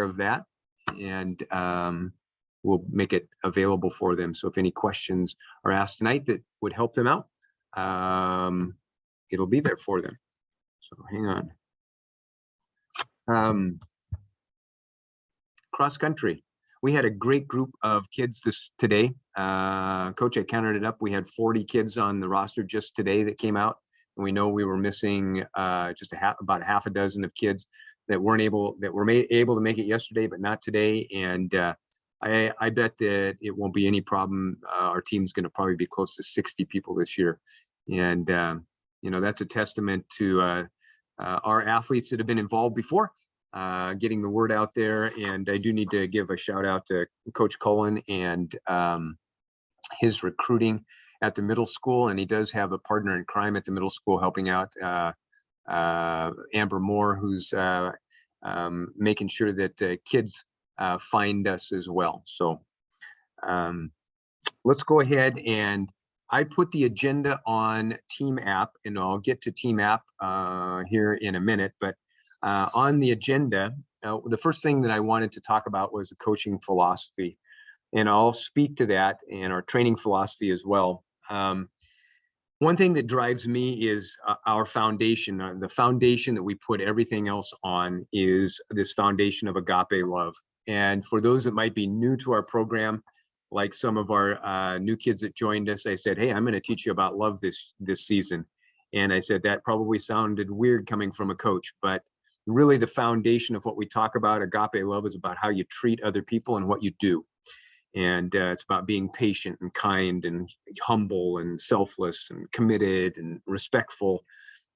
of that, and we'll make it available for them. So if any questions are asked tonight that would help them out, it'll be there for them. So hang on. Cross country. We had a great group of kids today. Coach, I counted it up. We had 40 kids on the roster just today that came out. And we know we were missing just about half a dozen of kids that were able to make it yesterday, but not today. And I bet that it won't be any problem. Our team's going to probably be close to 60 people this year. And, that's a testament to our athletes that have been involved before, getting the word out there. And I do need to give a shout out to Coach Cullen and his recruiting at the middle school. And he does have a partner in crime at the middle school helping out, Amber Moore, who's making sure that kids find us as well. So let's go ahead, and I put the agenda on Team App, and I'll get to Team App here in a minute. But on the agenda, the first thing that I wanted to talk about was the coaching philosophy, and I'll speak to that and our training philosophy as well. One thing that drives me is our foundation. The foundation that we put everything else on is this foundation of agape love. And for those that might be new to our program, like some of our new kids that joined us, I said, hey, I'm going to teach you about love this season. And I said, that probably sounded weird coming from a coach, but really the foundation of what we talk about, agape love, is about how you treat other people and what you do. And it's about being patient and kind and humble and selfless and committed and respectful,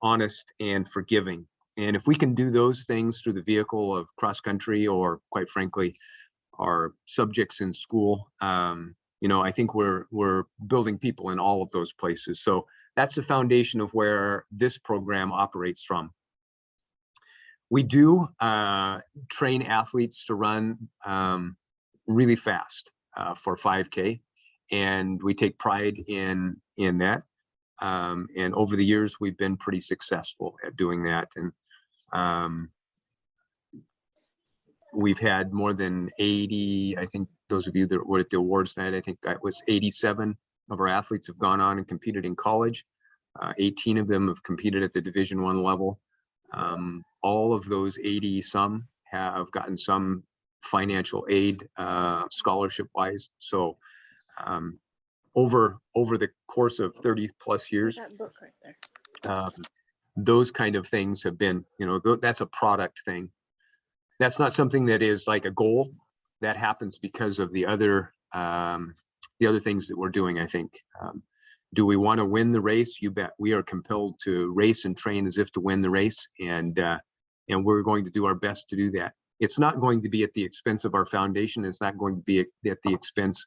honest and forgiving. And if we can do those things through the vehicle of cross country, or quite frankly, our subjects in school, I think we're building people in all of those places. So that's the foundation of where this program operates from. We do train athletes to run really fast for 5K, and we take pride in that. And over the years, we've been pretty successful at doing that. And we've had more than 80, I think those of you that were at the awards night, I think that was 87 of our athletes have gone on and competed in college. 18 of them have competed at the Division I level. All of those 80 some have gotten some financial aid, scholarship wise. So over the course of 30 plus years, that book right there. Those kind of things have been, that's a product thing. That's not something that is like a goal. That happens because of the other things that we're doing, I think. Do we want to win the race? You bet. We are compelled to race and train as if to win the race, and we're going to do our best to do that. It's not going to be at the expense of our foundation. It's not going to be at the expense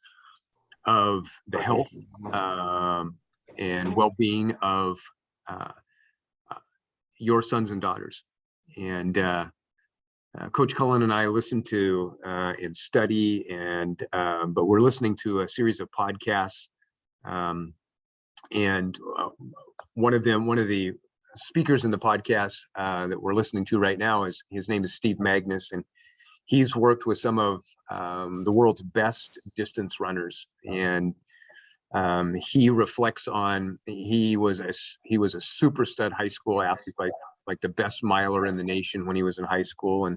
of the health and well-being of your sons and daughters. And Coach Cullen and I listen to and study, but we're listening to a series of podcasts. And one of the speakers in the podcast that we're listening to right now his name is Steve Magnus, and he's worked with some of the world's best distance runners. And he reflects on, he was a super stud high school athlete, like the best miler in the nation when he was in high school,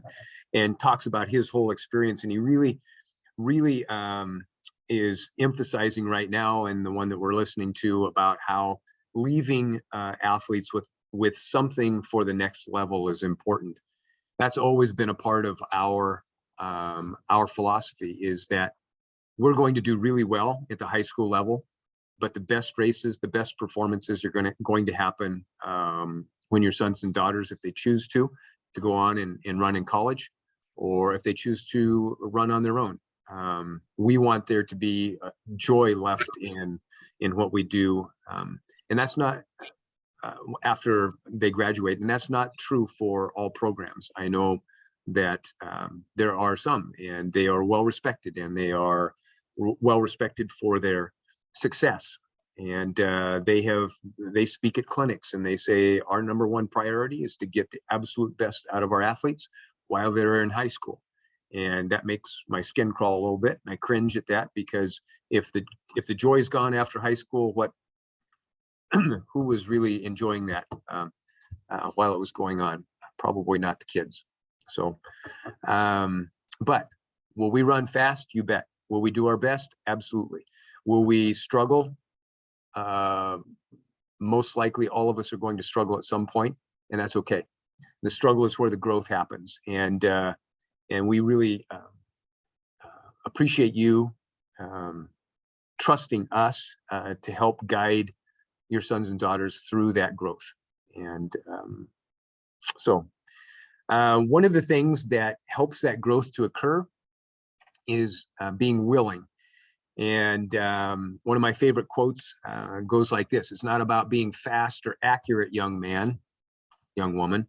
and talks about his whole experience. And he really is emphasizing right now, and the one that we're listening to, about how leaving athletes with something for the next level is important. That's always been a part of our philosophy, is that we're going to do really well at the high school level, but the best races, the best performances are going to happen when your sons and daughters, if they choose to go on and run in college, or if they choose to run on their own. We want there to be joy left in what we do, and that's not after they graduate, and that's not true for all programs. I know that there are some, and they are well respected, and they are well respected for their success, and they speak at clinics, and they say our number one priority is to get the absolute best out of our athletes while they're in high school. And that makes my skin crawl a little bit. And I cringe at that, because if the joy's gone after high school, who was really enjoying that while it was going on? Probably not the kids. So, but will we run fast? You bet. Will we do our best? Absolutely. Will we struggle? Most likely all of us are going to struggle at some point, and that's okay. The struggle is where the growth happens. And we really appreciate you trusting us to help guide your sons and daughters through that growth. And so one of the things that helps that growth to occur is being willing. And one of my favorite quotes goes like this: "It's not about being fast or accurate, young man, young woman.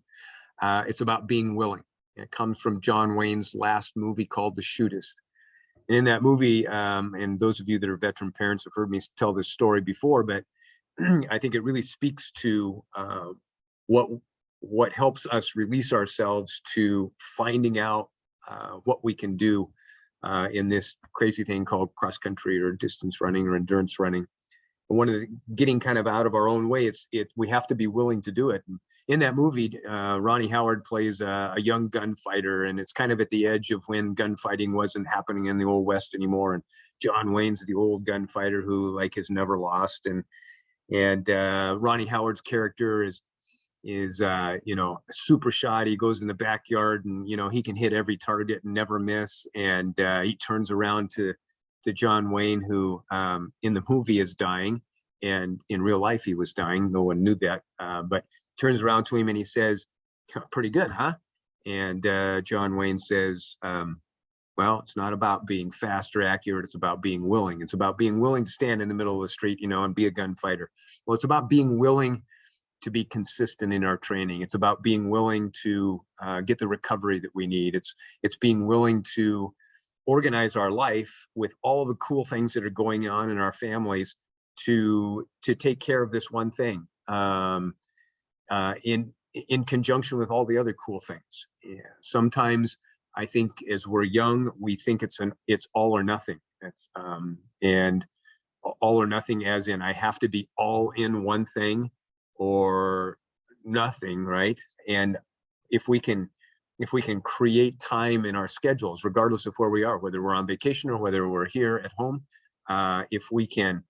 It's about being willing." It comes from John Wayne's last movie called The Shootist. And in that movie, and those of you that are veteran parents have heard me tell this story before, but I think it really speaks to what helps us release ourselves to finding out what we can do in this crazy thing called cross country or distance running or endurance running. And one of the getting kind of out of our own way, we have to be willing to do it. And in that movie, Ronnie Howard plays a young gunfighter, and it's kind of at the edge of when gunfighting wasn't happening in the old West anymore. And John Wayne's the old gunfighter who has never lost. And Ronnie Howard's character is super shot. He goes in the backyard and he can hit every target and never miss. And he turns around to John Wayne, who in the movie is dying, and in real life he was dying. No one knew that, but turns around to him and he says, "Pretty good, huh?" And John Wayne says, "Well, it's not about being fast or accurate. It's about being willing. It's about being willing to stand in the middle of the street, and be a gunfighter." Well, it's about being willing to be consistent in our training. It's about being willing to get the recovery that we need. It's being willing to organize our life with all of the cool things that are going on in our families to take care of this one thing in conjunction with all the other cool things. Yeah. Sometimes I think as we're young, we think it's all or nothing. And all or nothing as in I have to be all in one thing or nothing, right? And if we can create time in our schedules, regardless of where we are, whether we're on vacation or whether we're here at home, if we can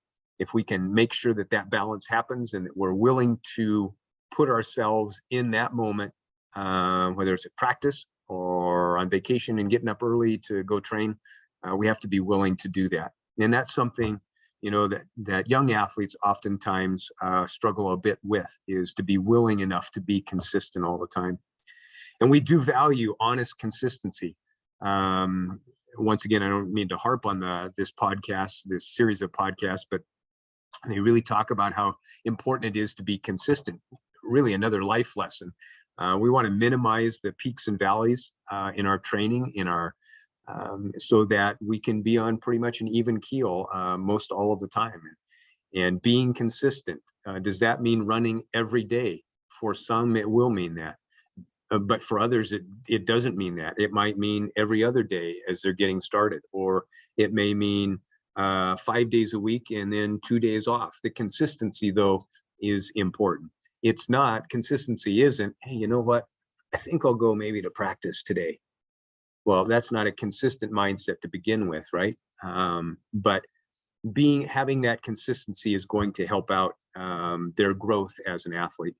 make sure that balance happens and that we're willing to put ourselves in that moment, whether it's at practice or on vacation and getting up early to go train, we have to be willing to do that. And that's something that young athletes oftentimes struggle a bit with, is to be willing enough to be consistent all the time. And we do value honest consistency. Once again, I don't mean to harp on this series of podcasts, but they really talk about how important it is to be consistent. Really another life lesson. We want to minimize the peaks and valleys in our training, so that we can be on pretty much an even keel most all of the time. And being consistent, does that mean running every day? For some, it will mean that. But for others, it doesn't mean that. It might mean every other day as they're getting started, or it may mean 5 days a week and then 2 days off. The consistency, though, is important. It's not, consistency isn't, hey, you know what? I think I'll go maybe to practice today. Well, that's not a consistent mindset to begin with, right? But having that consistency is going to help out their growth as an athlete.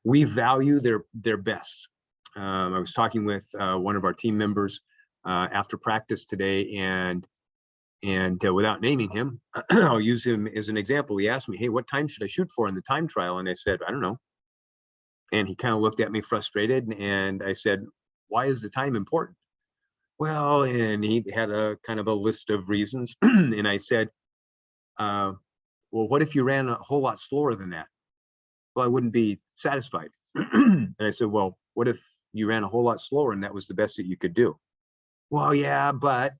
We value their best. I was talking with one of our team members after practice today, and without naming him, I'll use him as an example. He asked me, "Hey, what time should I shoot for in the time trial?" And I said, "I don't know." And he kind of looked at me frustrated, and I said, "Why is the time important?" Well, and he had a kind of a list of reasons. And I said, "Well, what if you ran a whole lot slower than that?" "Well, I wouldn't be satisfied." And I said, "Well, what if you ran a whole lot slower and that was the best that you could do?" "Well, yeah, but,"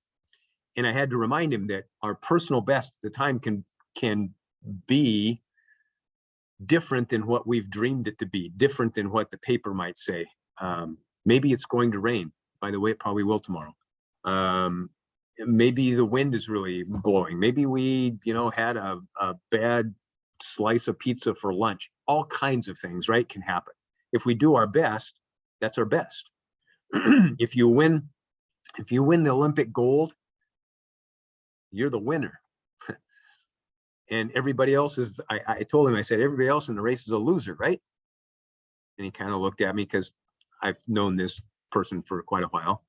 and I had to remind him that our personal best at the time can be different than what we've dreamed it to be, different than what the paper might say. Maybe it's going to rain. By the way, it probably will tomorrow. Maybe the wind is really blowing. Maybe we, had a bad slice of pizza for lunch. All kinds of things, right, can happen. If we do our best, that's our best. If you win the Olympic gold, you're the winner. And everybody else is, I told him, I said, everybody else in the race is a loser, right? And he kind of looked at me because I've known this person for quite a while.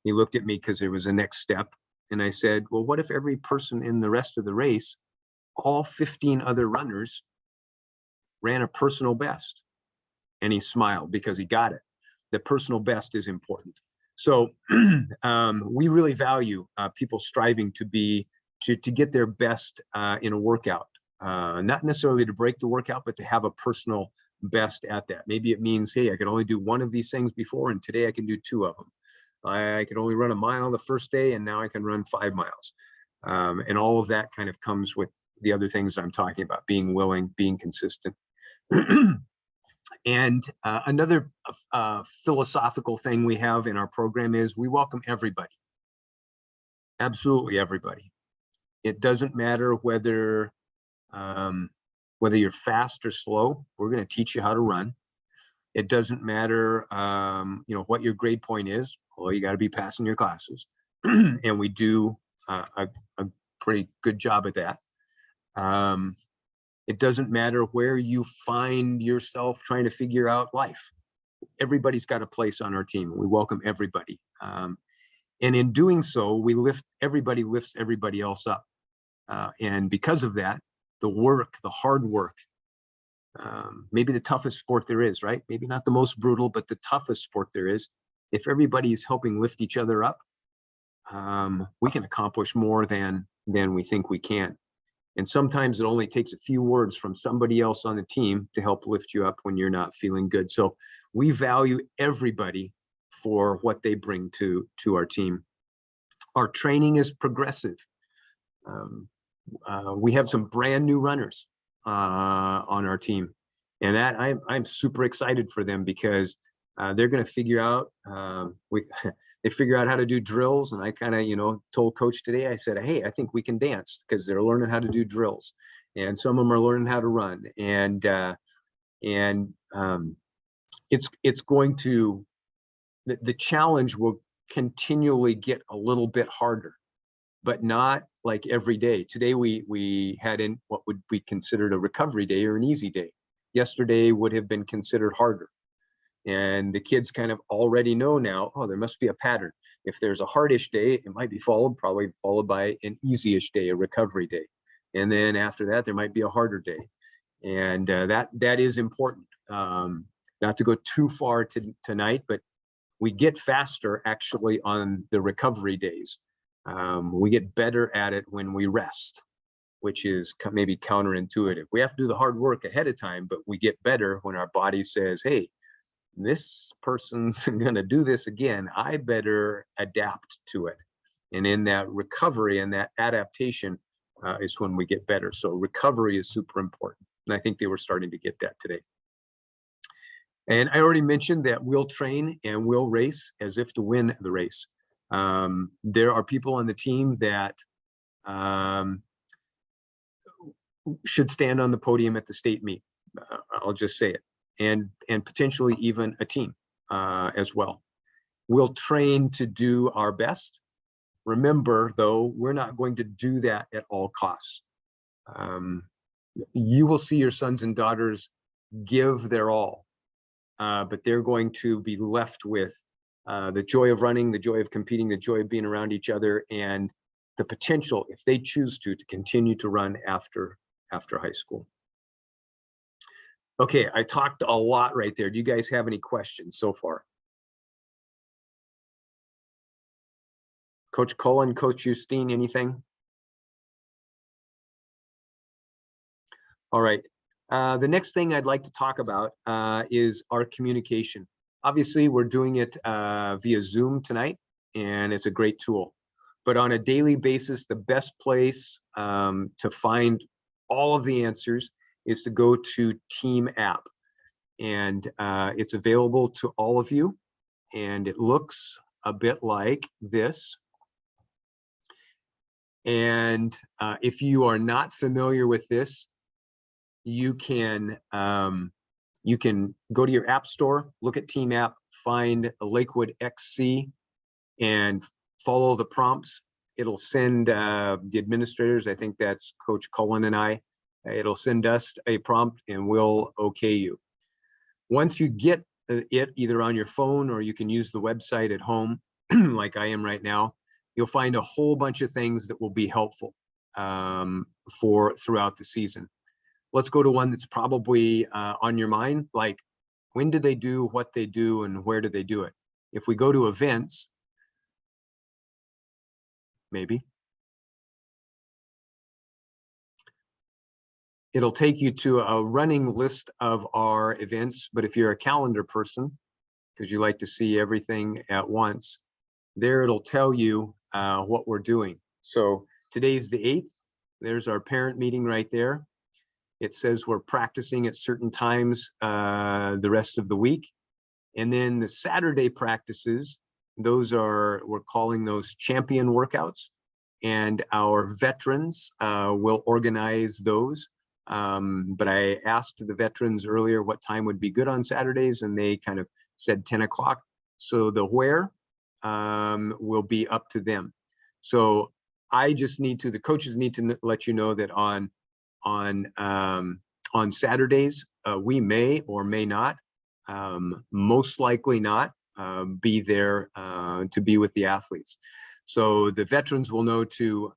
He looked at me because there was a next step. And I said, well, what if every person in the rest of the race, all 15 other runners, ran a personal best? And he smiled because he got it. The personal best is important. So we really value people striving to get their best in a workout, not necessarily to break the workout, but to have a personal best at that. Maybe it means, hey, I could only do one of these things before, and today I can do 2 of them. I could only run a mile the first day, and now I can run 5 miles. And all of that kind of comes with the other things I'm talking about: being willing, being consistent. And another philosophical thing we have in our program is we welcome everybody. Absolutely everybody. It doesn't matter whether you're fast or slow. We're going to teach you how to run. It doesn't matter, what your grade point is. Well, you got to be passing your classes, and we do a pretty good job at that. It doesn't matter where you find yourself trying to figure out life. Everybody's got a place on our team. We welcome everybody. And in doing so, everybody lifts everybody else up. And because of that, the hard work, maybe the toughest sport there is, right? Maybe not the most brutal, but the toughest sport there is. If everybody is helping lift each other up, we can accomplish more than we think we can. And sometimes it only takes a few words from somebody else on the team to help lift you up when you're not feeling good. So we value everybody for what they bring to our team. Our training is progressive. We have some brand new runners on our team, and that I'm super excited for them because they're going to figure out they figure out how to do drills. And I kind of told coach today, I said, hey, I think we can dance, because they're learning how to do drills, and some of them are learning how to run. And it's going to, the challenge will continually get a little bit harder, but not like every day. Today we had in what would be considered a recovery day or an easy day. Yesterday would have been considered harder. And the kids kind of already know now, oh, there must be a pattern. If there's a hardish day, it might be probably followed by an easy-ish day, a recovery day. And then after that, there might be a harder day. And that is important. Not to go too far tonight, but we get faster actually on the recovery days. We get better at it when we rest, which is maybe counterintuitive. We have to do the hard work ahead of time, but we get better when our body says, hey, this person's going to do this again. I better adapt to it. And in that recovery and that adaptation is when we get better. So recovery is super important. And I think they were starting to get that today. And I already mentioned that we'll train and we'll race as if to win the race. There are people on the team that should stand on the podium at the state meet. I'll just say it. And potentially even a team as well. We'll train to do our best. Remember, though, we're not going to do that at all costs. You will see your sons and daughters give their all, but they're going to be left with the joy of running, the joy of competing, the joy of being around each other, and the potential, if they choose to continue to run after high school. Okay, I talked a lot right there. Do you guys have any questions so far? Coach Cullen, Coach Justine, anything? All right. The next thing I'd like to talk about is our communication. Obviously, we're doing it via Zoom tonight, and it's a great tool. But on a daily basis, the best place to find all of the answers is to go to Team App. And it's available to all of you. And it looks a bit like this. And if you are not familiar with this, you can go to your app store, look at Team App, find a Lakewood XC, and follow the prompts. It'll send the administrators, I think that's Coach Cullen and I, it'll send us a prompt and we'll okay you. Once you get it either on your phone or you can use the website at home, like I am right now, you'll find a whole bunch of things that will be helpful for throughout the season. Let's go to one that's probably on your mind, like when do they do what they do and where do they do it? If we go to events, maybe, it'll take you to a running list of our events. But if you're a calendar person, because you like to see everything at once, there it'll tell you what we're doing. So today's the 8th. There's our parent meeting right there. It says we're practicing at certain times the rest of the week. And then the Saturday practices, those are, we're calling those champion workouts. And our veterans will organize those. But I asked the veterans earlier what time would be good on Saturdays, and they kind of said 10 o'clock. So the where will be up to them. So I just need to, the coaches need to let you know that on Saturdays, we may or may not, most likely not, be there to be with the athletes. So the veterans will know to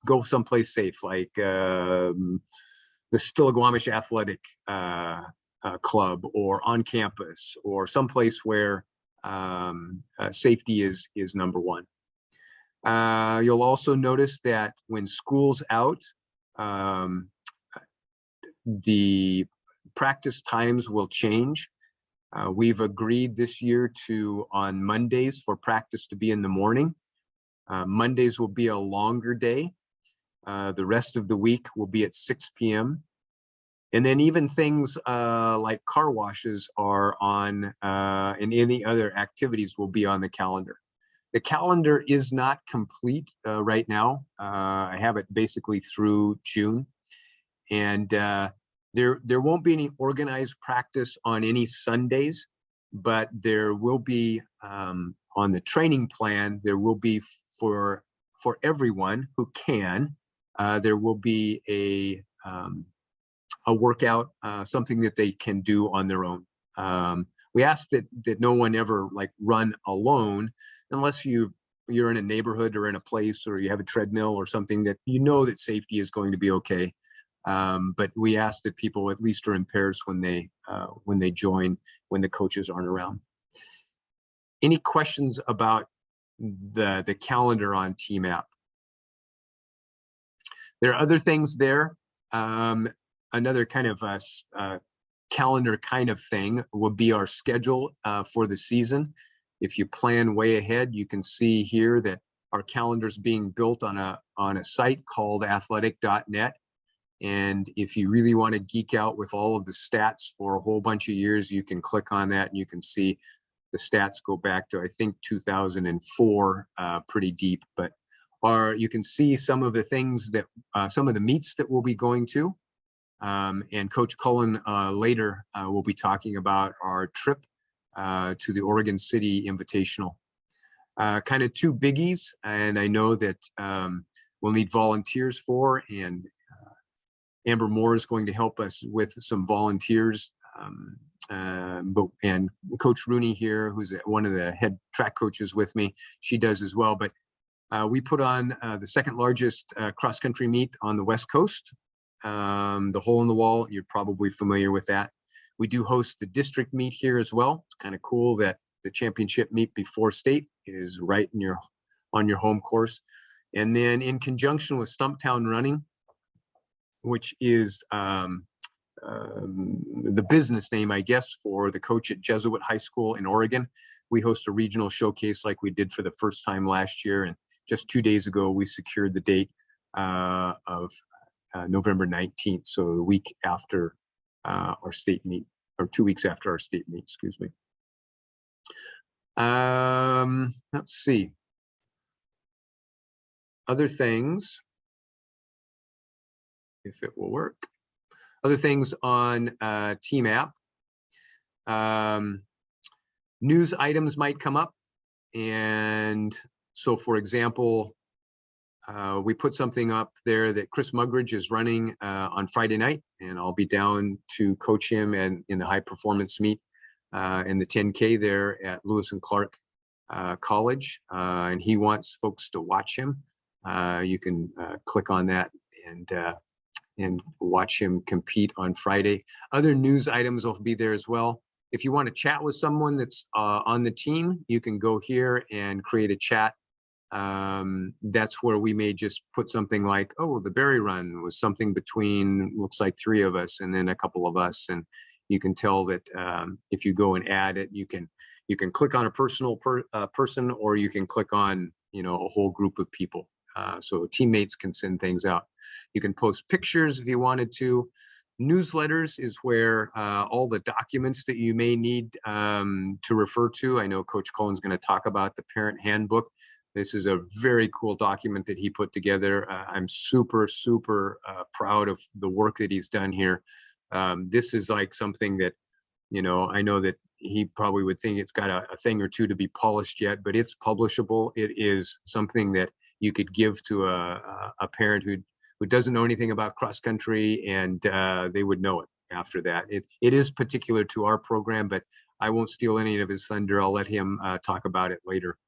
go someplace safe, like the Stillaguamish Athletic Club, or on campus, or someplace where safety is number one. You'll also notice that when school's out, the practice times will change. We've agreed this year to, on Mondays, for practice to be in the morning. Mondays will be a longer day. The rest of the week will be at 6 p.m. And then even things like car washes are on, and any other activities will be on the calendar. The calendar is not complete right now. I have it basically through June. And there won't be any organized practice on any Sundays, but there will be on the training plan, there will be for everyone who can, there will be a workout, something that they can do on their own. We ask that no one ever like run alone, unless you're in a neighborhood or in a place, or you have a treadmill or something that you know that safety is going to be okay. But we ask that people at least are in pairs when they join, when the coaches aren't around. Any questions about the calendar on Team App? There are other things there. Another kind of calendar kind of thing would be our schedule for the season. If you plan way ahead, you can see here that our calendar is being built on a site called athletic.net. And if you really want to geek out with all of the stats for a whole bunch of years, you can click on that and you can see the stats go back to, I think, 2004, pretty deep. But you can see some of the things that, some of the meets that we'll be going to. And Coach Cullen later will be talking about our trip to the Oregon City Invitational. Kind of two biggies, and I know that we'll need volunteers for, and Amber Moore is going to help us with some volunteers. And Coach Rooney here, who's one of the head track coaches with me, she does as well. But we put on the second largest cross-country meet on the West Coast. The Hole in the Wall, you're probably familiar with that. We do host the district meet here as well. It's kind of cool that the championship meet before state is right in on your home course. And then in conjunction with Stumptown Running, which is the business name, I guess, for the coach at Jesuit High School in Oregon, we host a regional showcase like we did for the first time last year. And just 2 days ago, we secured the date of November 19th, so the week after our state meet, or 2 weeks after our state meet, excuse me. Let's see. Other things, if it will work. Other things on Team App. News items might come up. And so, for example, we put something up there that Chris Mugridge is running on Friday night, and I'll be down to coach him and in the high performance meet in the 10K there at Lewis and Clark College, and he wants folks to watch him. You can click on that and watch him compete on Friday. Other news items will be there as well. If you want to chat with someone that's on the team, you can go here and create a chat. That's where we may just put something like, oh, the berry run was something between, looks like 3 of us and then a couple of us. And you can tell that if you go and add it, you can click on a personal person, or you can click on, a whole group of people. So teammates can send things out. You can post pictures if you wanted to. Newsletters is where all the documents that you may need to refer to. I know Coach Cohen's going to talk about the Parent Handbook. This is a very cool document that he put together. I'm super, super proud of the work that he's done here. This is like something that, I know that he probably would think it's got a thing or two to be polished yet, but it's publishable. It is something that you could give to a parent who doesn't know anything about cross country, and they would know it after that. It is particular to our program, but I won't steal any of his thunder. I'll let him talk about it later.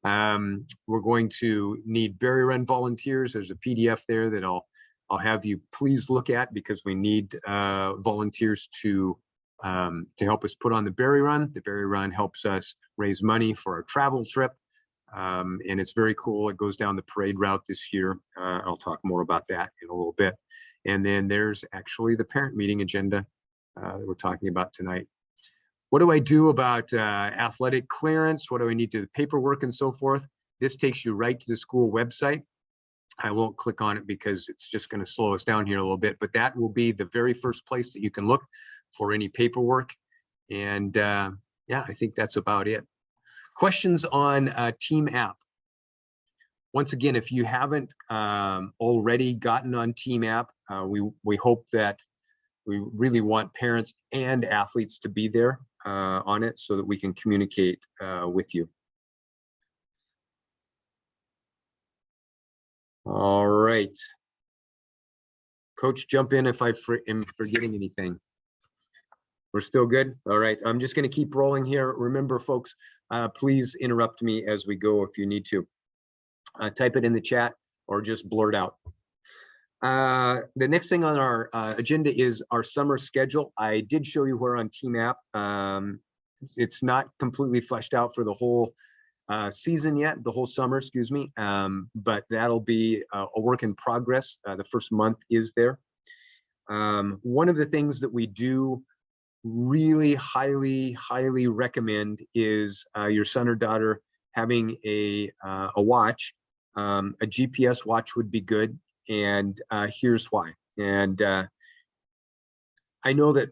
We're going to need berry run volunteers. There's a PDF there that I'll have you please look at, because we need volunteers to help us put on the berry run. The berry run helps us raise money for our travel trip. And it's very cool. It goes down the parade route this year. I'll talk more about that in a little bit. And then there's actually the parent meeting agenda that we're talking about tonight. What do I do about athletic clearance? What do I need to do, paperwork and so forth? This takes you right to the school website. I won't click on it because it's just going to slow us down here a little bit, but that will be the very first place that you can look for any paperwork. And yeah, I think that's about it. Questions on Team App. Once again, if you haven't already gotten on Team App, we hope that we really want parents and athletes to be there on it so that we can communicate with you. All right. Coach, jump in if I am forgetting anything. We're still good? All right. I'm just going to keep rolling here. Remember, folks, please interrupt me as we go if you need to. Type it in the chat or just blurt out. The next thing on our agenda is our summer schedule. I did show you where on Team App. It's not completely fleshed out for the whole season yet, the whole summer, excuse me. But that'll be a work in progress. The first month is there. One of the things that we do really highly recommend is your son or daughter having a watch. A GPS watch would be good, and here's why. And I know that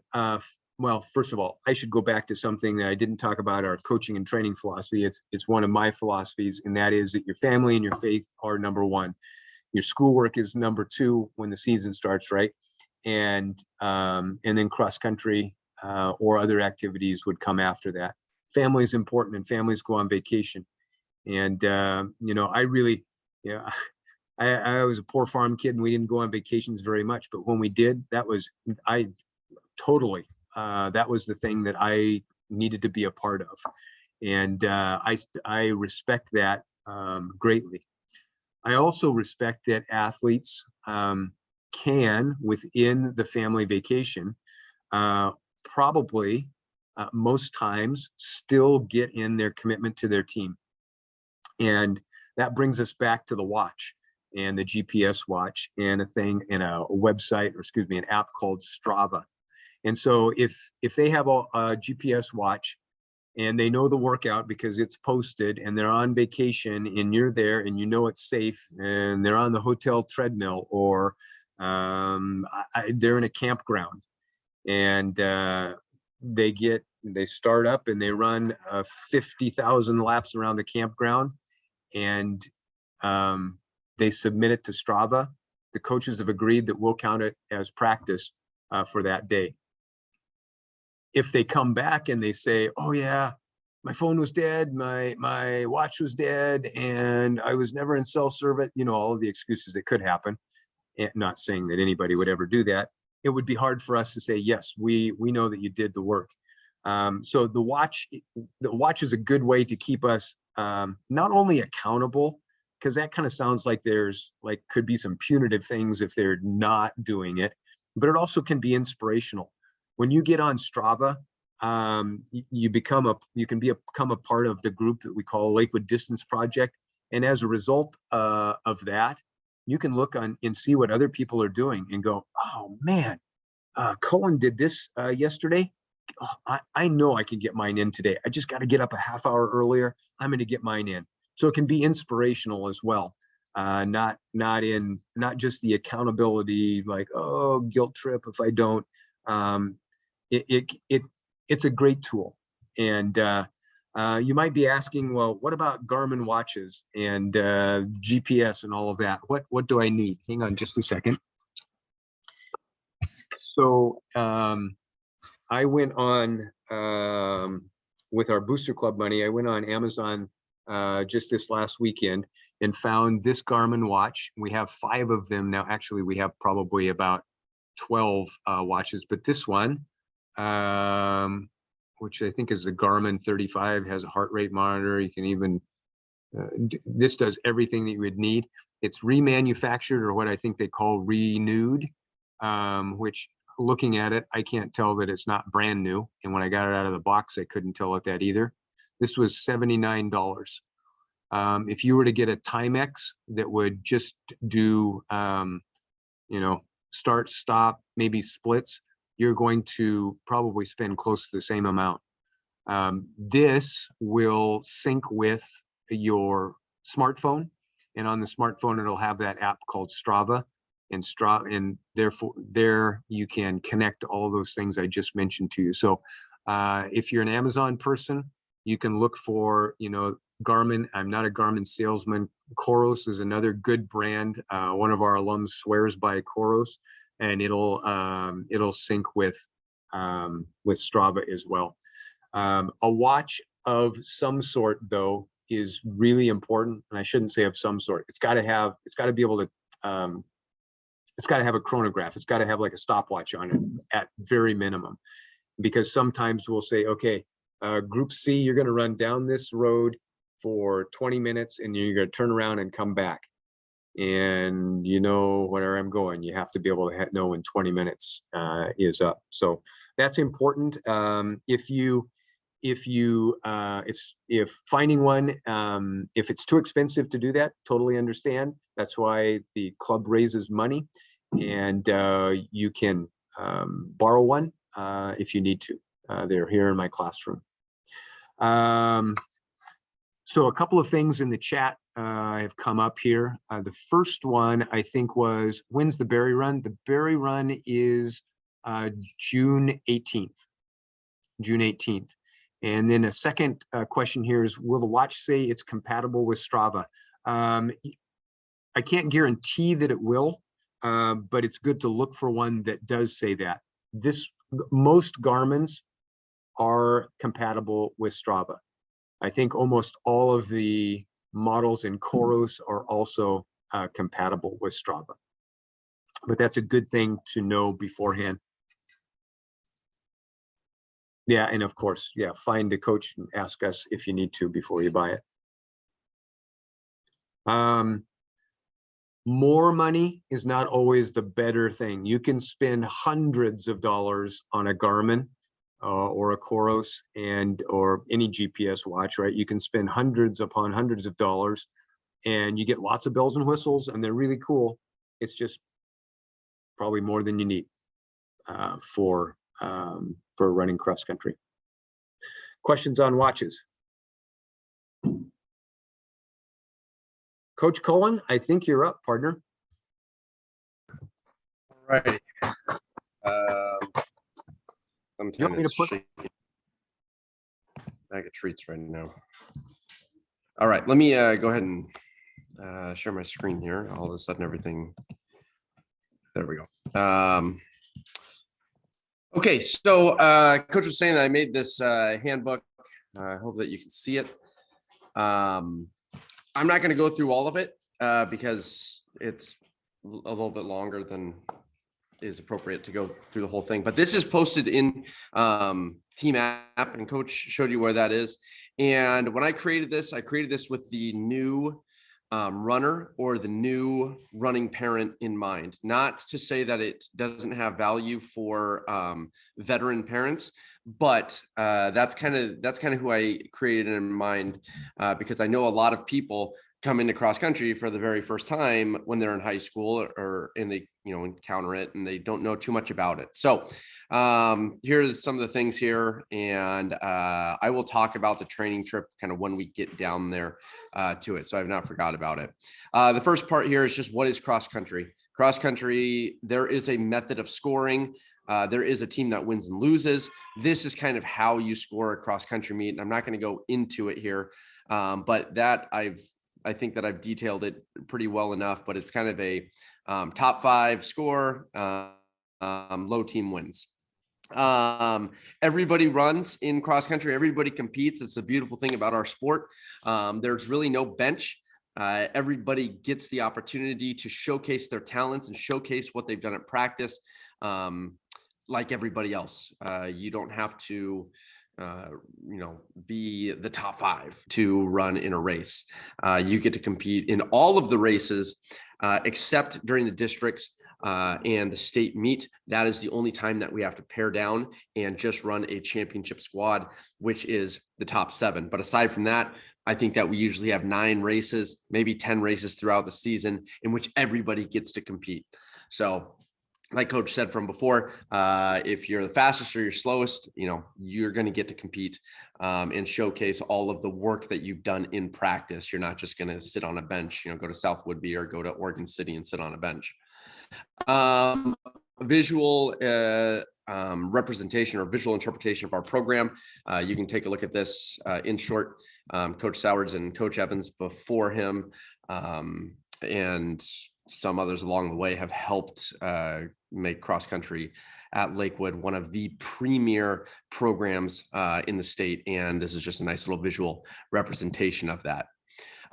well, first of all, I should go back to something that I didn't talk about, our coaching and training philosophy. It's one of my philosophies, and that is that your family and your faith are number one. Your schoolwork is number two when the season starts, right? And then cross country or other activities would come after that. Family is important, and families go on vacation. And I really, I was a poor farm kid, and we didn't go on vacations very much. But when we did, that was that was the thing that I needed to be a part of, and I respect that greatly. I also respect that athletes can, within the family vacation, probably most times still get in their commitment to their team. And that brings us back to the watch and the GPS watch and a thing in a website, or excuse me, an app called Strava. And so if they have a GPS watch and they know the workout because it's posted, and they're on vacation and you're there and you know it's safe, and they're on the hotel treadmill, or they're in a campground, and they get they start up and they run 50,000 laps around the campground, and they submit it to Strava. The coaches have agreed that we'll count it as practice for that day. If they come back and they say, oh yeah, my phone was dead, my watch was dead, and I was never in cell service, you know, all of the excuses that could happen, and not saying that anybody would ever do that, it would be hard for us to say, yes, we know that you did the work. So the watch is a good way to keep us not only accountable, because that kind of sounds like there's could be some punitive things if they're not doing it, but it also can be inspirational. When you get on Strava, you can become a part of the group that we call Lakewood Distance Project. And as a result of that, you can look on and see what other people are doing and go, oh man, Cullen did this yesterday. Oh, I know I can get mine in today. I just got to get up a half hour earlier. I'm going to get mine in. So it can be inspirational as well. Not just the accountability, like, oh, guilt trip if I don't. It's a great tool. And you might be asking, well, what about Garmin watches and GPS and all of that? What do I need? Hang on just a second. So I went on with our Booster Club money. I went on Amazon just this last weekend and found this Garmin watch. We have 5 of them now. Actually, we have probably about 12 watches, but this one, which I think is the Garmin 35, has a heart rate monitor. You can even, this does everything that you would need. It's remanufactured, or what I think they call renewed, which, looking at it, I can't tell that it's not brand new. And when I got it out of the box, I couldn't tell it that either. This was $79. If you were to get a Timex that would just do, you know, start, stop, maybe splits, you're going to probably spend close to the same amount. This will sync with your smartphone, and on the smartphone, it'll have that app called Strava. And therefore there you can connect all those things I just mentioned to you. So if you're an Amazon person, you can look for, you know, Garmin. I'm not a Garmin salesman. Coros is another good brand. One of our alums swears by Coros, and it'll sync with Strava as well. A watch of some sort, though, is really important, and I shouldn't say of some sort. It's got to be able to it's got to have a chronograph. It's got to have like a stopwatch on it at very minimum, because sometimes we'll say, okay, group C, you're going to run down this road for 20 minutes and you're going to turn around and come back. And you know where I'm going. You have to be able to know when 20 minutes is up. So that's important. If finding one, if it's too expensive to do that, totally understand. That's why the club raises money, and you can borrow one if you need to. They're here in my classroom. So a couple of things in the chat have come up here. The first one, I think, was, when's the berry run? The berry run is June 18th. June 18th. And then a second question here is, will the watch say it's compatible with Strava? I can't guarantee that it will, but it's good to look for one that does say that. Most Garmin's are compatible with Strava. I think almost all of the models in Coros are also compatible with Strava. But that's a good thing to know beforehand. Yeah, and of course, yeah, find a coach and ask us if you need to before you buy it. More money is not always the better thing. You can spend hundreds of dollars on a Garmin or a Coros or any GPS watch, right? You can spend hundreds upon hundreds of dollars and you get lots of bells and whistles, and they're really cool. It's just probably more than you need for running cross country. Questions on watches? Coach Cullen, I think you're up, partner. All righty. I'm You want me to put? bag of treats right now. All right, let me go ahead and share my screen here. All of a sudden, everything. There we go. Okay, so Coach was saying that I made this handbook. I hope that you can see it. I'm not going to go through all of it because it's a little bit longer than is appropriate to go through the whole thing. But this is posted in Team App, and Coach showed you where that is. And when I created this with the new runner or the new running parent in mind. Not to say that it doesn't have value for veteran parents, but that's kind of who I created in mind because I know a lot of people come into cross country for the very first time when they're in high school and they encounter it and they don't know too much about it. So here's some of the things here, and I will talk about the training trip kind of when we get down there to it. So I've not forgot about it. The first part here is just what is cross country. Cross country, there is a method of scoring. There is a team that wins and loses. This is kind of how you score a cross country meet. And I'm not going to go into it here, but that I think that I've detailed it pretty well enough, but it's kind of a top 5 score, low team wins. Everybody runs in cross country. Everybody competes. It's a beautiful thing about our sport. There's really no bench. Everybody gets the opportunity to showcase their talents and showcase what they've done at practice. Like everybody else, you don't have to be the top 5 to run in a race. You get to compete in all of the races except during the districts and the state meet. That is the only time that we have to pare down and just run a championship squad, which is the top 7. But aside from that, I think that we usually have 9 races, maybe 10 races throughout the season in which everybody gets to compete. So like Coach said from before, if you're the fastest or you're slowest, you're going to get to compete and showcase all of the work that you've done in practice. You're not just going to sit on a bench, go to South Woodby or go to Oregon City and sit on a bench. Visual representation or visual interpretation of our program. You can take a look at this in short. Coach Sowards and Coach Evans before him and some others along the way have helped make cross country at Lakewood one of the premier programs in the state. And this is just a nice little visual representation of that.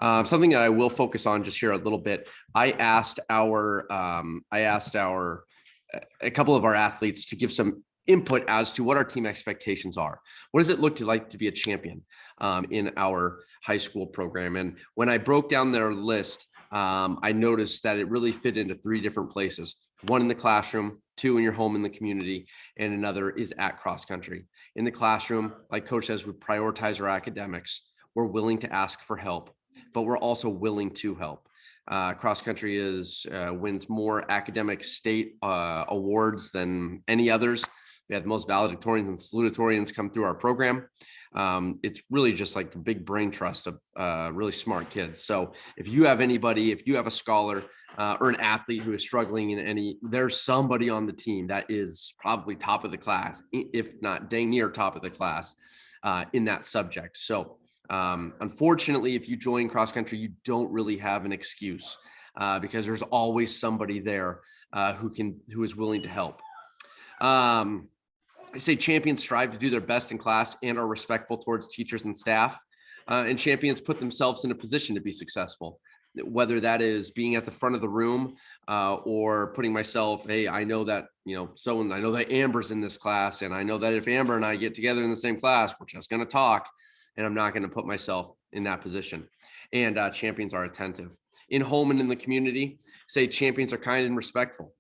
Something that I will focus on just here a little bit. I asked a couple of our athletes to give some input as to what our team expectations are. What does it look like to be a champion in our high school program? And when I broke down their list, I noticed that it really fit into 3 different places. 1 in the classroom, 2 in your home in the community, and another is at cross country. In the classroom, like Coach says, we prioritize our academics. We're willing to ask for help, but we're also willing to help. Cross country wins more academic state awards than any others. We have the most valedictorians and salutatorians come through our program. It's really just like a big brain trust of really smart kids. So if you have a scholar or an athlete who is struggling there's somebody on the team that is probably top of the class, if not dang near top of the class in that subject. So unfortunately, if you join cross country, you don't really have an excuse because there's always somebody there who is willing to help. I say champions strive to do their best in class and are respectful towards teachers and staff. And champions put themselves in a position to be successful, whether that is being at the front of the room or putting myself, hey, I know that, I know that Amber's in this class. And I know that if Amber and I get together in the same class, we're just going to talk and I'm not going to put myself in that position. And champions are attentive. In home and in the community, say champions are kind and respectful.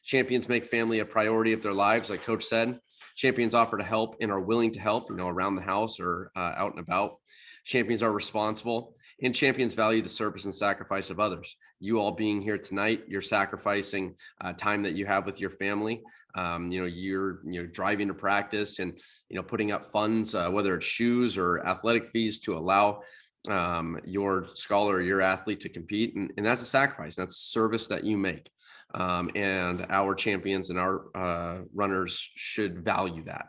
Champions make family a priority of their lives, like Coach said. Champions offer to help and are willing to help, around the house or out and about. Champions are responsible, and champions value the service and sacrifice of others. You all being here tonight, you're sacrificing time that you have with your family. You're driving to practice and putting up funds, whether it's shoes or athletic fees, to allow your scholar or your athlete to compete, and that's a sacrifice. That's service that you make, and our champions and our runners should value that.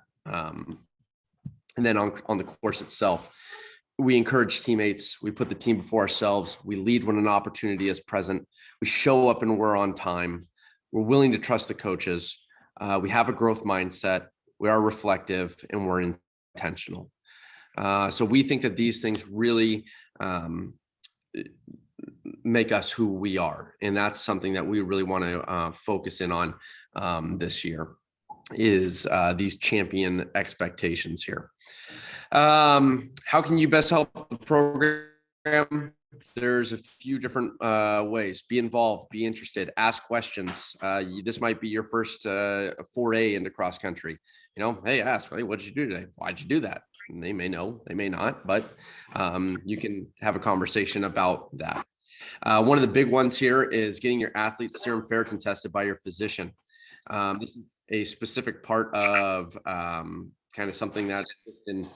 And then on the course itself, we encourage teammates. We put the team before ourselves. We lead when an opportunity is present. We show up and we're on time. We're willing to trust the coaches. We have a growth mindset. We are reflective and we're intentional. So we think that these things really make us who we are. And that's something that we really want to focus in on this year, is these champion expectations here. How can you best help the program? There's a few different ways. Be involved, be interested, ask questions. This might be your first foray into cross country. Hey, ask, hey, what did you do today? Why'd you do that? And they may know, they may not, but you can have a conversation about that. One of the big ones here is getting your athlete's serum ferritin tested by your physician. This is a specific part of kind of something that's in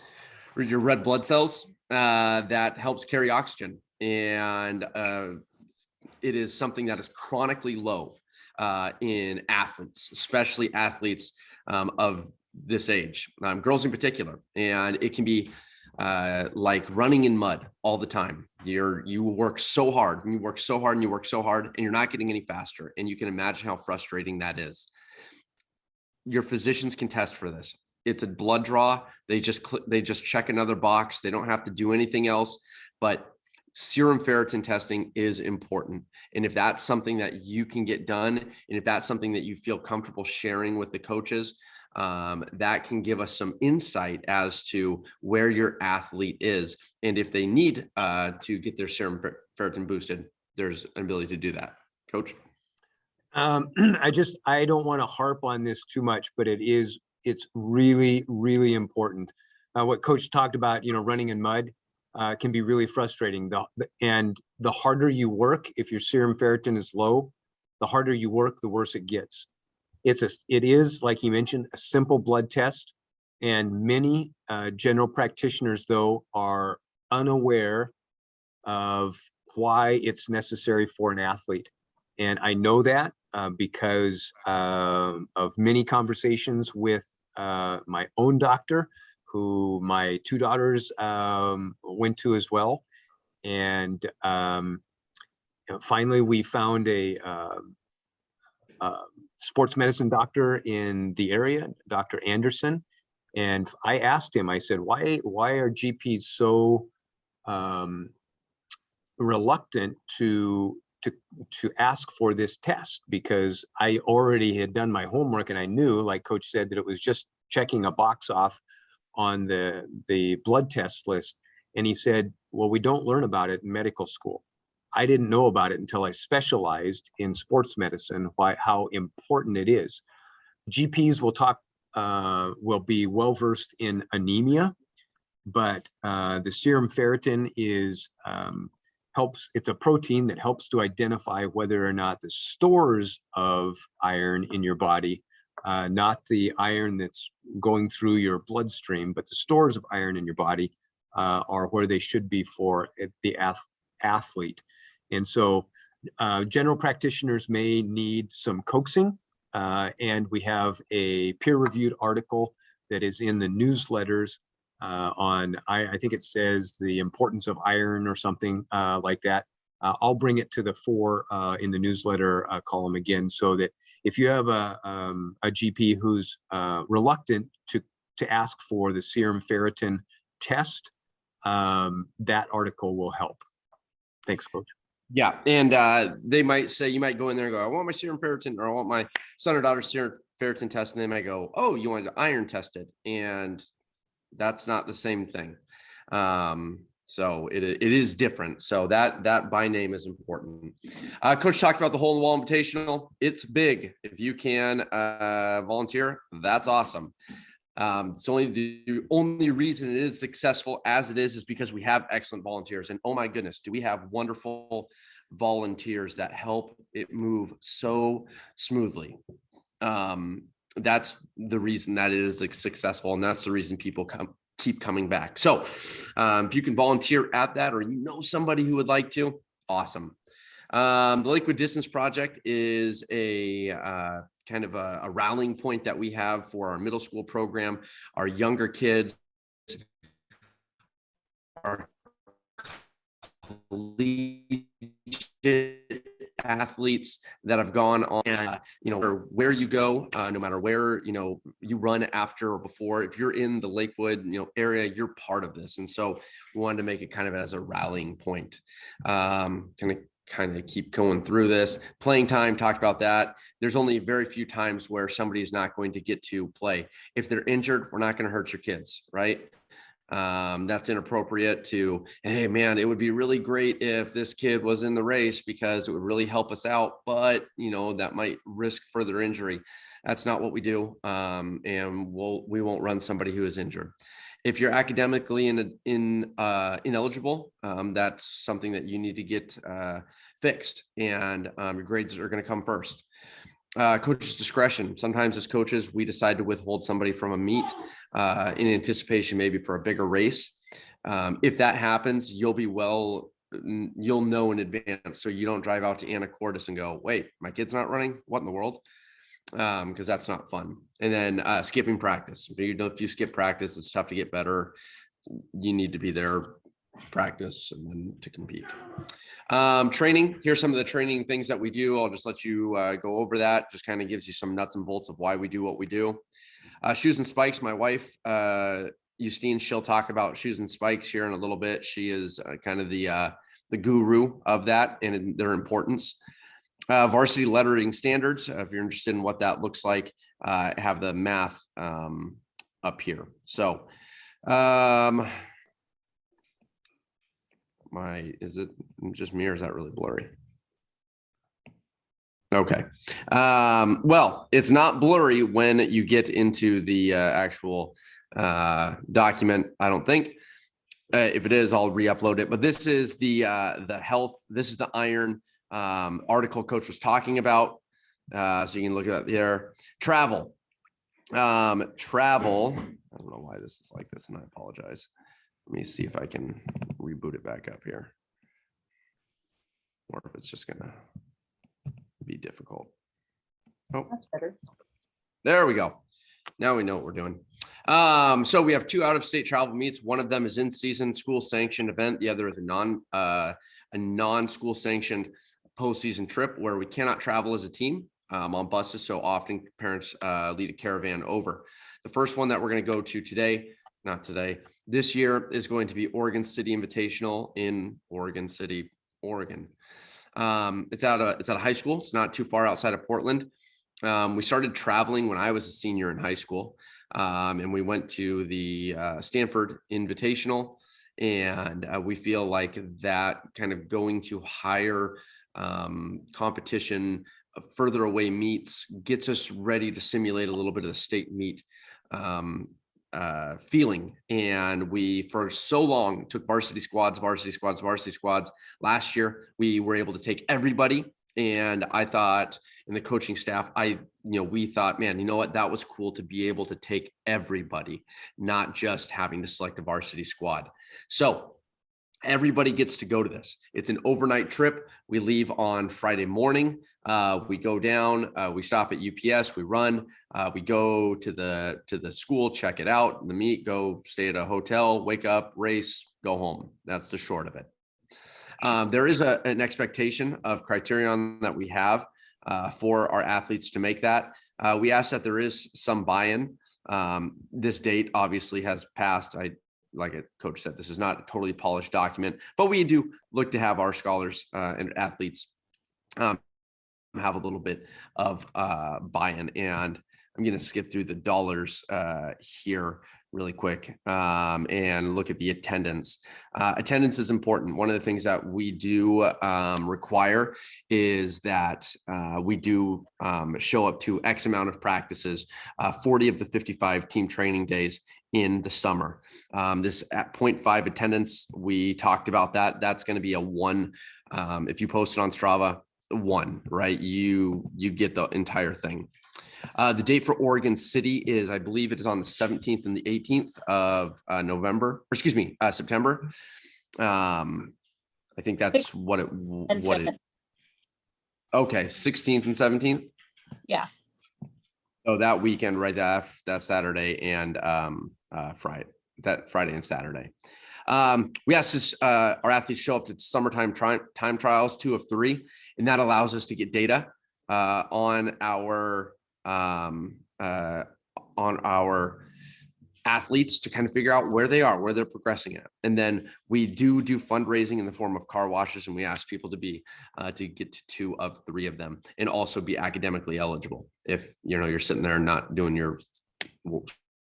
your red blood cells that helps carry oxygen. And it is something that is chronically low in athletes, especially athletes of this age, girls in particular. And it can be like running in mud all the time. You work so hard and you work so hard and you work so hard and you're not getting any faster. And you can imagine how frustrating that is. Your physicians can test for this. It's a blood draw. They just check another box. They don't have to do anything else, but serum ferritin testing is important. And if that's something that you can get done, and if that's something that you feel comfortable sharing with the coaches, that can give us some insight as to where your athlete is. And if they need to get their serum ferritin boosted, there's an ability to do that. Coach? I don't want to harp on this too much, but it's really, really important. What Coach talked about, running in mud can be really frustrating. And the harder you work, if your serum ferritin is low, the harder you work, the worse it gets. It is, like he mentioned, a simple blood test. And many general practitioners, though, are unaware of why it's necessary for an athlete. And I know that because of many conversations with my own doctor, who my two daughters went to as well. And finally, we found a sports medicine doctor in the area, Dr. Anderson. And I asked him, I said, why are GPs so reluctant to ask for this test? Because I already had done my homework and I knew, like Coach said, that it was just checking a box off on the blood test list. And he said, well, we don't learn about it in medical school. I didn't know about it until I specialized in sports medicine, how important it is. GPs will be well-versed in anemia, but the serum ferritin it's a protein that helps to identify whether or not the stores of iron in your body, not the iron that's going through your bloodstream, but the stores of iron in your body are where they should be for the athlete. And so general practitioners may need some coaxing, and we have a peer-reviewed article that is in the newsletters I think it says the importance of iron or something like that. I'll bring it to the fore in the newsletter column again, so that if you have a GP who's reluctant to ask for the serum ferritin test, that article will help. Thanks, Coach. Yeah, and they might say, you might go in there and go, I want my serum ferritin, or I want my son or daughter's serum ferritin test, and they might go, oh, you want to iron tested, and that's not the same thing. So it is different. So that by name is important. Coach talked about the Hole in the Wall Invitational. It's big. If you can volunteer, that's awesome. It's the only reason it is successful as it is because we have excellent volunteers. And oh my goodness, do we have wonderful volunteers that help it move so smoothly. That's the reason that it is successful, and that's the reason people keep coming back. So if you can volunteer at that, or somebody who would like to, awesome. The Liquid Distance Project is a kind of a rallying point that we have for our middle school program, our younger kids. our collegiate athletes that have gone on, where you go, no matter where, you run after or before, if you're in the Lakewood, area, you're part of this. And so we wanted to make it kind of as a rallying point. Kind of keep going through this. Playing time, talked about that. There's only very few times where somebody is not going to get to play. If they're injured, we're not going to hurt your kids, right? That's inappropriate to, hey man, it would be really great if this kid was in the race because it would really help us out, but that might risk further injury. That's not what we do. And we won't run somebody who is injured. If you're academically ineligible, that's something that you need to get fixed, and your grades are going to come first. Coach's discretion. Sometimes as coaches, we decide to withhold somebody from a meet in anticipation maybe for a bigger race. If that happens, you'll know in advance, so you don't drive out to Anacortes and go, wait, my kid's not running? What in the world? Because that's not fun. And then skipping practice. If you skip practice, it's tough to get better. You need to be there, practice, and then to compete. Training. Here's some of the training things that we do. I'll just let you go over that. Just kind of gives you some nuts and bolts of why we do what we do. Shoes and spikes. My wife, Justine, she'll talk about shoes and spikes here in a little bit. She is kind of the guru of that and their importance. Varsity lettering standards. If you're interested in what that looks like, have the math up here. So, is it just me or is that really blurry? Okay. Well, it's not blurry when you get into the actual document, I don't think. If it is, I'll re-upload it. But this is the health. This is the iron article coach was talking about. So you can look at that there. Travel. Travel. I don't know why this is like this, and I apologize. Let me see if I can reboot it back up here, or if it's just gonna be difficult. Oh, That's better. there we go. Now we know what we're doing. So we have 2 out-of-state travel meets. One of them is in-season school sanctioned event. The other is a non-school sanctioned postseason trip where we cannot travel as a team on buses. So often parents lead a caravan over. The first one that we're going to go to this year is going to be Oregon City Invitational in Oregon City, Oregon. It's at a high school. It's not too far outside of Portland. We started traveling when I was a senior in high school, and we went to the Stanford Invitational, and we feel like that kind of going to higher competition, further away meets gets us ready to simulate a little bit of the state meet feeling. And we, for so long, took varsity squads. Last year, we were able to take everybody. And I thought, in the coaching staff, we thought, man, you know what? That was cool to be able to take everybody, not just having to select a varsity squad. So everybody gets to go to this. It's an overnight trip. We leave on Friday morning. We go down, we stop at UPS, we run, we go to the school, check it out, the meet, go stay at a hotel, wake up, race, go home. That's the short of it. There is an expectation of criterion that we have for our athletes to make that. We ask that there is some buy-in. This date obviously has passed. Like a coach said, this is not a totally polished document, but we do look to have our scholars and athletes have a little bit of buy-in. And I'm going to skip through the dollars here really quick and look at the attendance. Attendance is important. One of the things that we do require is that we do show up to X amount of practices, 40 of the 55 team training days in the summer. This at 0.5 attendance, we talked about that. That's going to be a 1. If you post it on Strava, 1, right? You get the entire thing. The date for Oregon City is, I believe it is on the 17th and the 18th of September. I think that's what it. Okay, 16th and 17th. Yeah. Oh, that weekend, right? That Saturday and Friday. That Friday and Saturday. We asked our athletes show up to summertime time trials, 2 of 3, and that allows us to get data on our athletes to kind of figure out where they are, where they're progressing at. And then we do fundraising in the form of car washes, and we ask people to be to get to 2 of 3 of them, and also be academically eligible. If you're sitting there and not doing your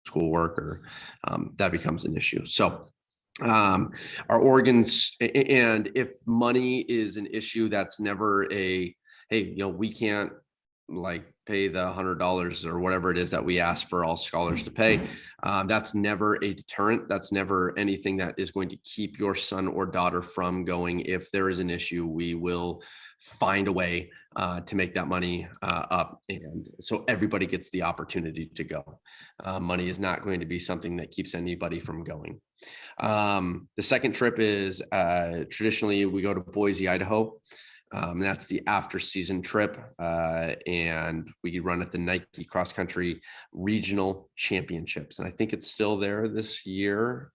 schoolwork, or that becomes an issue. So our organs, and if money is an issue, that's never a, hey, we can't pay the $100 or whatever it is that we ask for all scholars to pay. That's never a deterrent. That's never anything that is going to keep your son or daughter from going. If there is an issue, we will find a way to make that money up, and so everybody gets the opportunity to go. Money is not going to be something that keeps anybody from going. The second trip is traditionally we go to Boise, Idaho. That's the after season trip, and we run at the Nike cross country regional championships, and I think it's still there this year.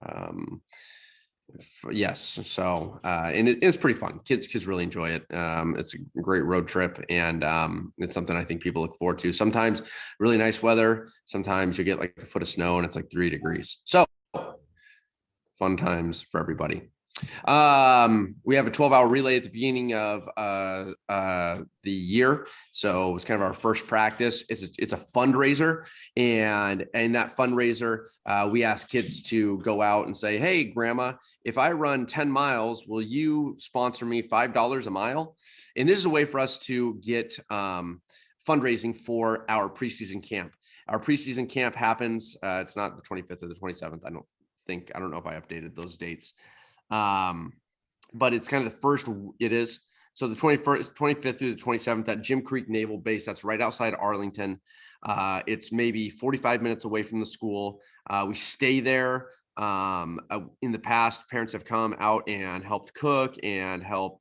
Yes, so and it's pretty fun. Kids really enjoy it. It's a great road trip, and it's something I think people look forward to. Sometimes really nice weather, sometimes you get like a foot of snow and it's like 3 degrees. So fun times for everybody. We have a 12-hour relay at the beginning of the year, so it's kind of our first practice. It's a fundraiser, and in that fundraiser, we ask kids to go out and say, hey, grandma, if I run 10 miles, will you sponsor me $5 a mile? And this is a way for us to get fundraising for our preseason camp. Our preseason camp happens, it's not the 25th or the 27th. I don't know if I updated those dates. But it's kind of the first, it is. So the 25th through the 27th at Jim Creek Naval Base, that's right outside Arlington. It's maybe 45 minutes away from the school. We stay there. In the past, parents have come out and helped cook and help,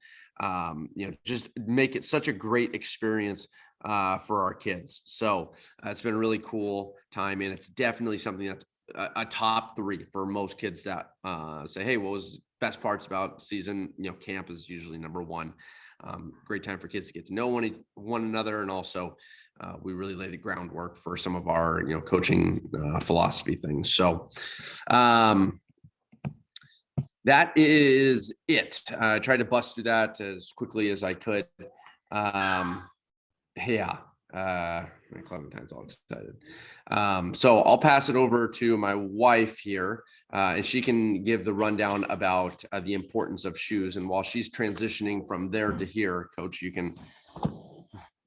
just make it such a great experience for our kids. So it's been a really cool time, and it's definitely something that's a top 3 for most kids that say, hey, what was best parts about season? Camp is usually number 1. Great time for kids to get to know one another, and also we really lay the groundwork for some of our coaching philosophy things. So that is it. I tried to bust through that as quickly as I could. Yeah. My Clementine's all excited. So I'll pass it over to my wife here, and she can give the rundown about the importance of shoes. And while she's transitioning from there to here, Coach, you can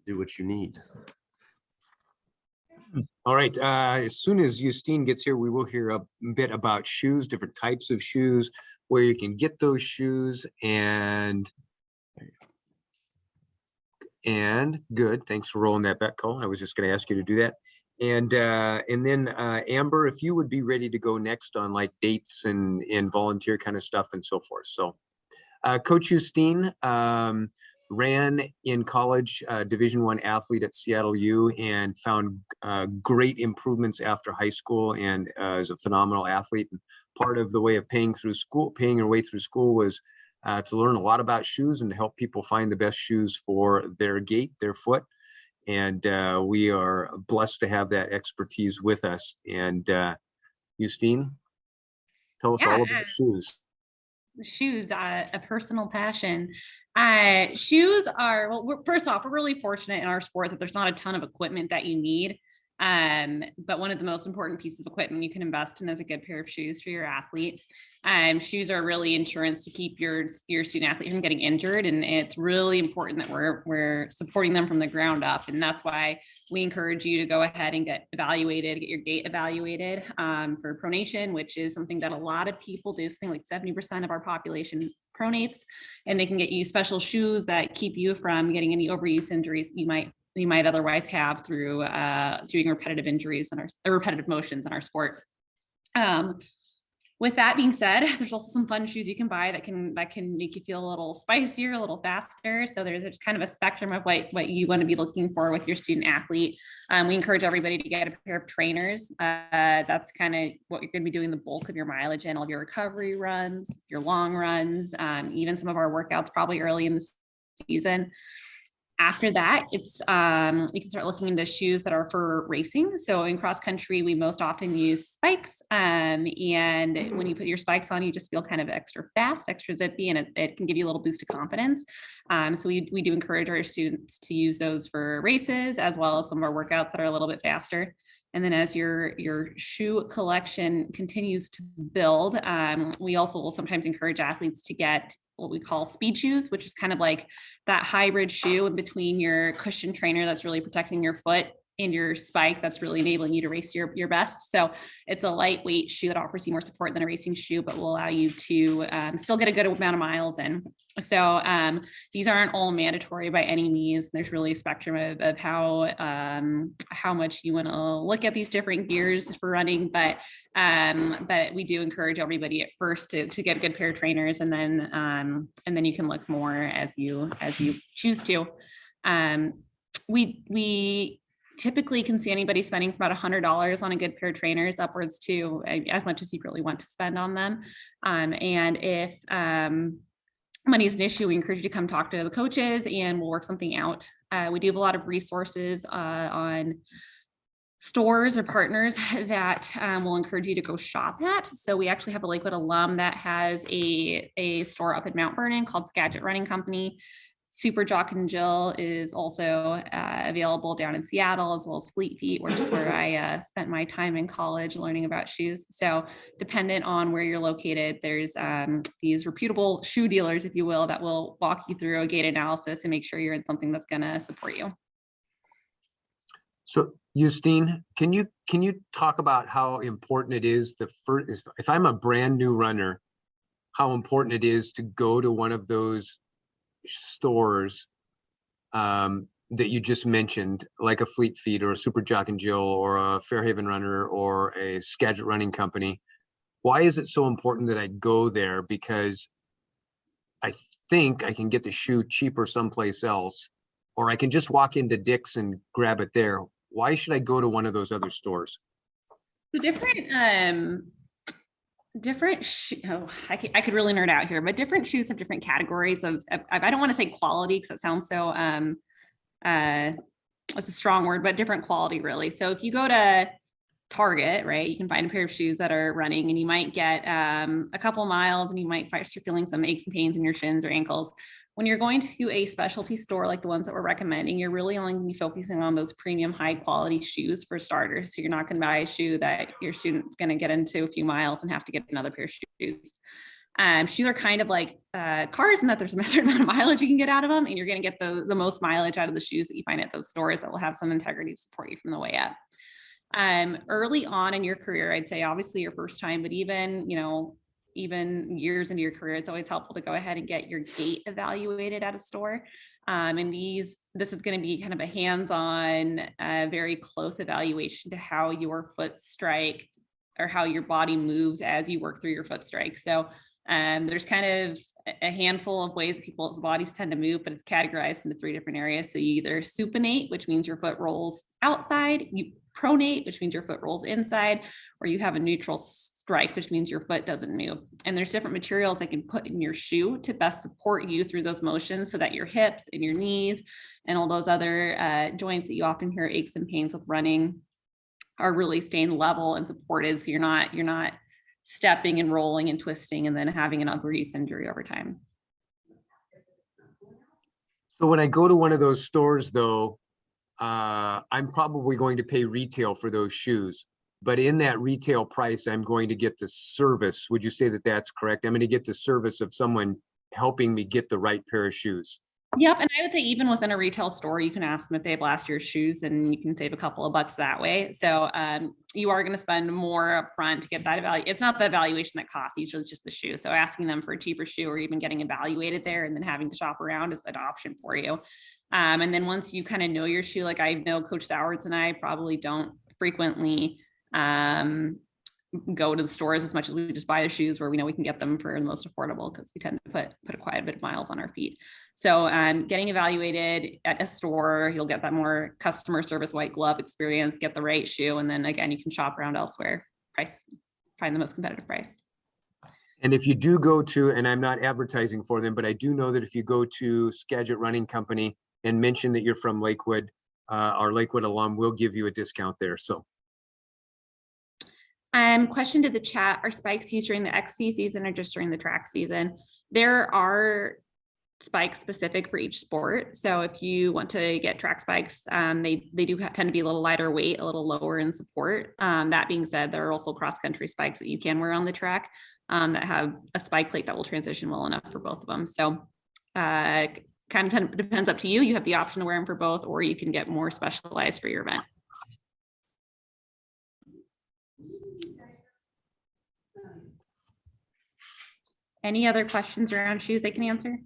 do what you need. All right. As soon as Justine gets here, we will hear a bit about shoes, different types of shoes, where you can get those shoes, and good. Thanks for rolling that back, Cole. I was just going to ask you to do that. And then Amber, if you would be ready to go next on like dates and volunteer kind of stuff and so forth. So Coach Justine ran in college, Division I athlete at Seattle U, and found great improvements after high school, and is a phenomenal athlete. And part of the way of paying her way through school was to learn a lot about shoes and to help people find the best shoes for their gait, their foot. And we are blessed to have that expertise with us. And Justine, tell us all about shoes. Shoes, a personal passion. Shoes are, well, first off, we're really fortunate in our sport that there's not a ton of equipment that you need. But one of the most important pieces of equipment you can invest in is a good pair of shoes for your athlete. Shoes are really insurance to keep your student athlete from getting injured, and it's really important that we're supporting them from the ground up. And that's why we encourage you to go ahead and get your gait evaluated for pronation, which is something that a lot of people do. Something like 70% of our population pronates, and they can get you special shoes that keep you from getting any overuse injuries you might otherwise have through doing repetitive injuries and repetitive motions in our sport. With that being said, there's also some fun shoes you can buy that can make you feel a little spicier, a little faster. So there's kind of a spectrum of what you want to be looking for with your student athlete. We encourage everybody to get a pair of trainers. That's kind of what you're going to be doing the bulk of your mileage in, all of your recovery runs, your long runs, even some of our workouts probably early in the season. After that, it's you can start looking into shoes that are for racing. So in cross country, we most often use spikes. And when you put your spikes on, you just feel kind of extra fast, extra zippy, and it can give you a little boost of confidence. So we do encourage our students to use those for races, as well as some of our workouts that are a little bit faster. And then as your shoe collection continues to build, we also will sometimes encourage athletes to get what we call speed shoes, which is kind of like that hybrid shoe in between your cushion trainer that's really protecting your foot and your spike that's really enabling you to race your best. So it's a lightweight shoe that offers you more support than a racing shoe, but will allow you to still get a good amount of miles in. So these aren't all mandatory by any means. There's really a spectrum of how much you want to look at these different gears for running, but we do encourage everybody at first to get a good pair of trainers, and then you can look more as you choose to. We typically can see anybody spending about $100 on a good pair of trainers, upwards to as much as you really want to spend on them. And if money is an issue, we encourage you to come talk to the coaches and we'll work something out. We do have a lot of resources on stores or partners that will encourage you to go shop at. So we actually have a Lakewood alum that has a store up in Mount Vernon called Skagit Running Company. Super Jock and Jill is also available down in Seattle, as well as Fleet Feet, which is where I spent my time in college learning about shoes. So dependent on where you're located, there's these reputable shoe dealers, if you will, that will walk you through a gait analysis and make sure you're in something that's going to support you. So Justine, can you talk about how important it is if I'm a brand new runner, how important it is to go to one of those stores that you just mentioned, like a Fleet Feet or a Super Jock and Jill or a Fairhaven Runner or a Skagit Running Company? Why is it so important that I go there? Because I think I can get the shoe cheaper someplace else, or I can just walk into Dick's and grab it there. Why should I go to one of those other stores? So I could really nerd out here, but different shoes have different categories of I don't want to say quality because that sounds so it's a strong word, but different quality really. So if you go to Target, right, you can find a pair of shoes that are running and you might get a couple miles and you might start feeling some aches and pains in your shins or ankles. When you're going to a specialty store like the ones that we're recommending, you're really only going to be focusing on those premium high quality shoes for starters. So you're not going to buy a shoe that your student's going to get into a few miles and have to get another pair of shoes. Shoes are kind of like cars in that there's a certain amount of mileage you can get out of them, and you're going to get the most mileage out of the shoes that you find at those stores that will have some integrity to support you from the way up. Early on in your career, I'd say obviously your first time, but even years into your career, it's always helpful to go ahead and get your gait evaluated at a store. And this is going to be kind of a hands-on, very close evaluation to how your foot strike or how your body moves as you work through your foot strike. So there's kind of a handful of ways people's bodies tend to move, but it's categorized into 3 different areas. So you either supinate, which means your foot rolls outside, you pronate, which means your foot rolls inside, or you have a neutral strike, which means your foot doesn't move. And there's different materials that can put in your shoe to best support you through those motions so that your hips and your knees and all those other joints that you often hear aches and pains with running are really staying level and supported. So you're not stepping and rolling and twisting and then having an ugly injury over time. So when I go to one of those stores though, I'm probably going to pay retail for those shoes, but in that retail price, I'm going to get the service. Would you say that that's correct? I'm going to get the service of someone helping me get the right pair of shoes. Yep. And I would say even within a retail store, you can ask them if they have last year's shoes and you can save a couple of bucks that way. So you are going to spend more upfront to get that evaluation. It's not the evaluation that costs, usually it's just the shoe. So asking them for a cheaper shoe or even getting evaluated there and then having to shop around is an option for you. And then once you kind of know your shoe, like I know Coach Sowards and I probably don't frequently go to the stores as much as we just buy the shoes, where we know we can get them for the most affordable, because we tend to put quite a bit of miles on our feet. So getting evaluated at a store, you'll get that more customer service white glove experience, get the right shoe, and then again, you can shop around elsewhere, find the most competitive price. And if you do go to, and I'm not advertising for them, but I do know that if you go to Skagit Running Company and mention that you're from Lakewood, our Lakewood alum will give you a discount there. So. Question to the chat: are spikes used during the XC season or just during the track season? There are spikes specific for each sport. So if you want to get track spikes, they do tend to be a little lighter weight, a little lower in support. That being said, there are also cross-country spikes that you can wear on the track that have a spike plate that will transition well enough for both of them. So kind of depends up to you. You have the option to wear them for both, or you can get more specialized for your event. Any other questions around shoes I can answer?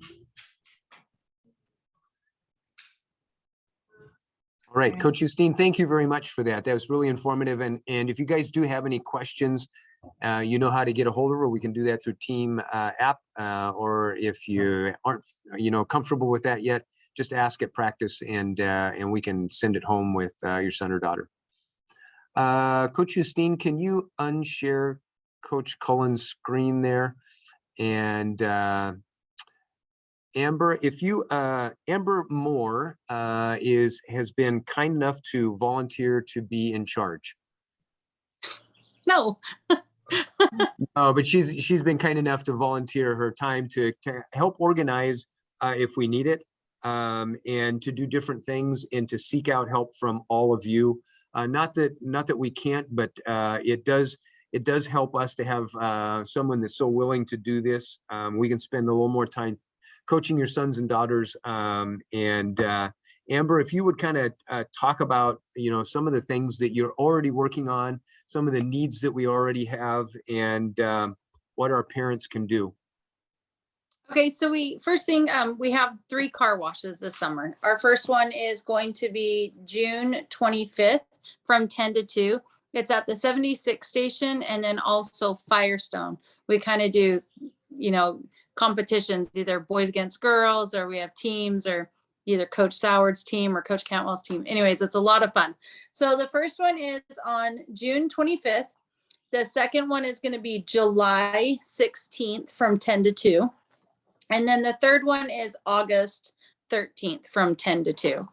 All right, Coach Justine, thank you very much for that. That was really informative. And if you guys do have any questions, you know how to get a hold of her. We can do that through Team app, or if you aren't, comfortable with that yet, just ask at practice, and we can send it home with your son or daughter. Coach Justine, can you unshare Coach Cullen's screen there? And Amber, if you, Amber Moore has been kind enough to volunteer to be in charge. No. Oh, but she's been kind enough to volunteer her time to help organize if we need it, and to do different things, and to seek out help from all of you. Not that we can't, but it does help us to have someone that's so willing to do this. We can spend a little more time coaching your sons and daughters. And Amber, if you would kind of talk about, some of the things that you're already working on, some of the needs that we already have, and what our parents can do. Okay, so we have 3 car washes this summer. Our first one is going to be June 25th from 10 to 2. It's at the 76 station, and then also Firestone. We kind of do, competitions, either boys against girls, or we have teams, or either Coach Soward's team or Coach Cantwell's team. Anyways, it's a lot of fun. So the first one is on June 25th. The second one is going to be July 16th from 10 to 2. And then the third one is August 13th from 10 to 2.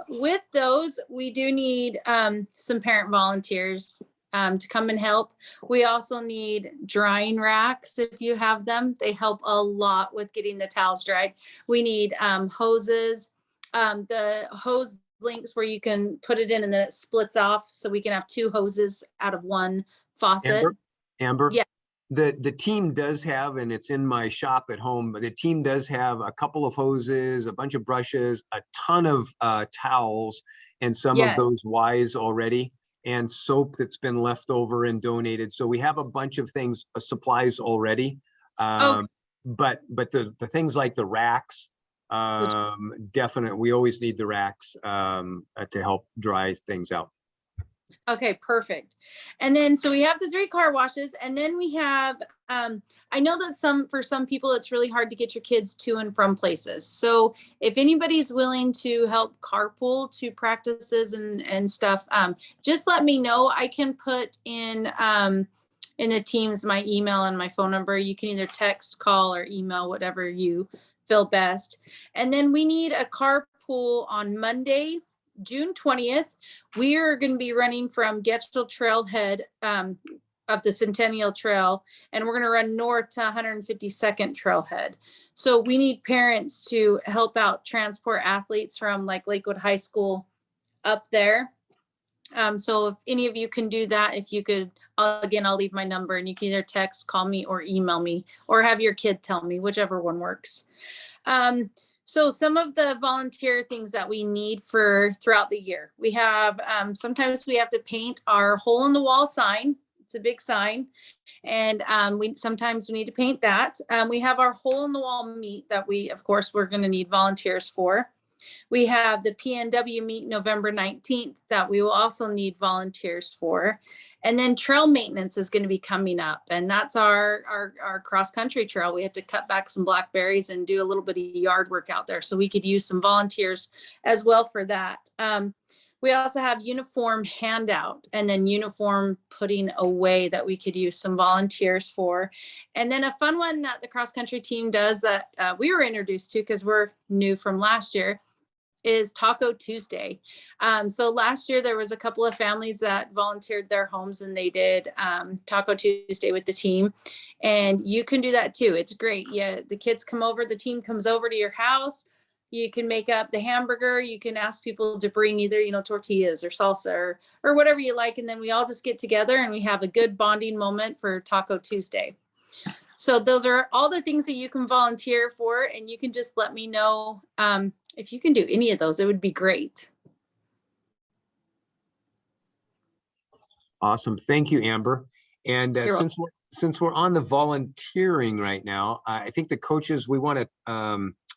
With those, we do need some parent volunteers to come and help. We also need drying racks if you have them. They help a lot with getting the towels dried. We need hoses, the hose links where you can put it in and then it splits off, so we can have 2 hoses out of one faucet. Amber? Yeah. The team does have, and it's in my shop at home, but the team does have a couple of hoses, a bunch of brushes, a ton of towels, and some of those Ys already, and soap that's been left over and donated. So we have a bunch of things, supplies already. But the things like the racks, definitely, we always need the racks to help dry things out. Okay, perfect. And then, so we have the 3 car washes, and then we have, I know that for some people, it's really hard to get your kids to and from places. So if anybody's willing to help carpool to practices and stuff, just let me know. I can put in the teams my email and my phone number. You can either text, call, or email, whatever you feel best. And then we need a carpool on Monday, June 20th. We are going to be running from Getchell Trailhead up the Centennial Trail, and we're going to run north to 152nd Trailhead. So we need parents to help out transport athletes from like Lakewood High School up there. So if any of you can do that, if you could, again, I'll leave my number, and you can either text, call me, or email me, or have your kid tell me, whichever one works. So some of the volunteer things that we need for throughout the year, we have, sometimes we have to paint our hole in the wall sign. It's a big sign. And sometimes we need to paint that. We have our hole in the wall meet that of course, we're going to need volunteers for. We have the PNW meet November 19th that we will also need volunteers for. And then trail maintenance is going to be coming up. And that's our cross country trail. We have to cut back some blackberries and do a little bit of yard work out there. So we could use some volunteers as well for that. We also have uniform handout and then uniform putting away that we could use some volunteers for. And then a fun one that the cross country team does that we were introduced to because we're new from last year is Taco Tuesday. So last year there was a couple of families that volunteered their homes and they did Taco Tuesday with the team. And you can do that too. It's great. Yeah, the kids come over, the team comes over to your house. You can make up the hamburger. You can ask people to bring either, tortillas or salsa or whatever you like. And then we all just get together and we have a good bonding moment for Taco Tuesday. So those are all the things that you can volunteer for. And you can just let me know if you can do any of those. It would be great. Awesome. Thank you, Amber. And You're since we're on the volunteering right now, I think the coaches, we want to,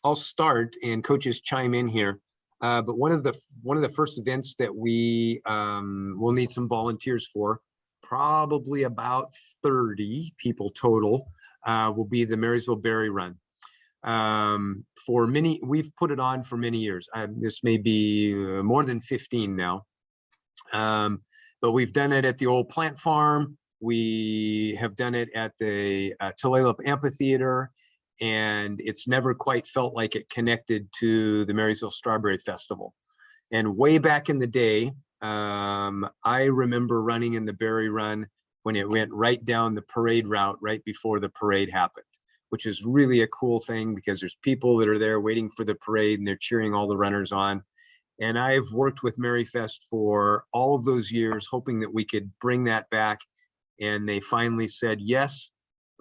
I'll start and coaches chime in here. But one of the first events that we will need some volunteers for, probably about 30 people total, will be the Marysville Berry Run. We've put it on for many years. This may be more than 15 now. But we've done it at the old plant farm. We have done it at the Tulalip Amphitheater, and it's never quite felt like it connected to the Marysville Strawberry Festival. And way back in the day, I remember running in the Berry Run when it went right down the parade route right before the parade happened, which is really a cool thing because there's people that are there waiting for the parade and they're cheering all the runners on. And I've worked with MaryFest for all of those years, hoping that we could bring that back. And they finally said yes,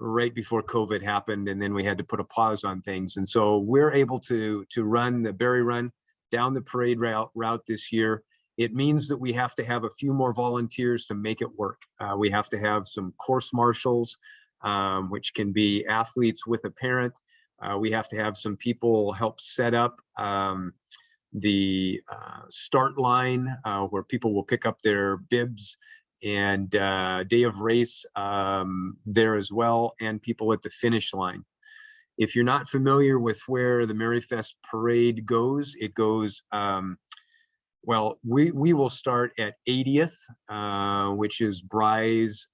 right before COVID happened. And then we had to put a pause on things. And so we're able to run the Berry Run down the parade route this year. It means that we have to have a few more volunteers to make it work. We have to have some course marshals, which can be athletes with a parent. We have to have some people help set up the start line where people will pick up their bibs, and day of race there as well, and people at the finish line. If you're not familiar with where the MaryFest parade goes, it goes, well, we will start at 80th, which is Bry's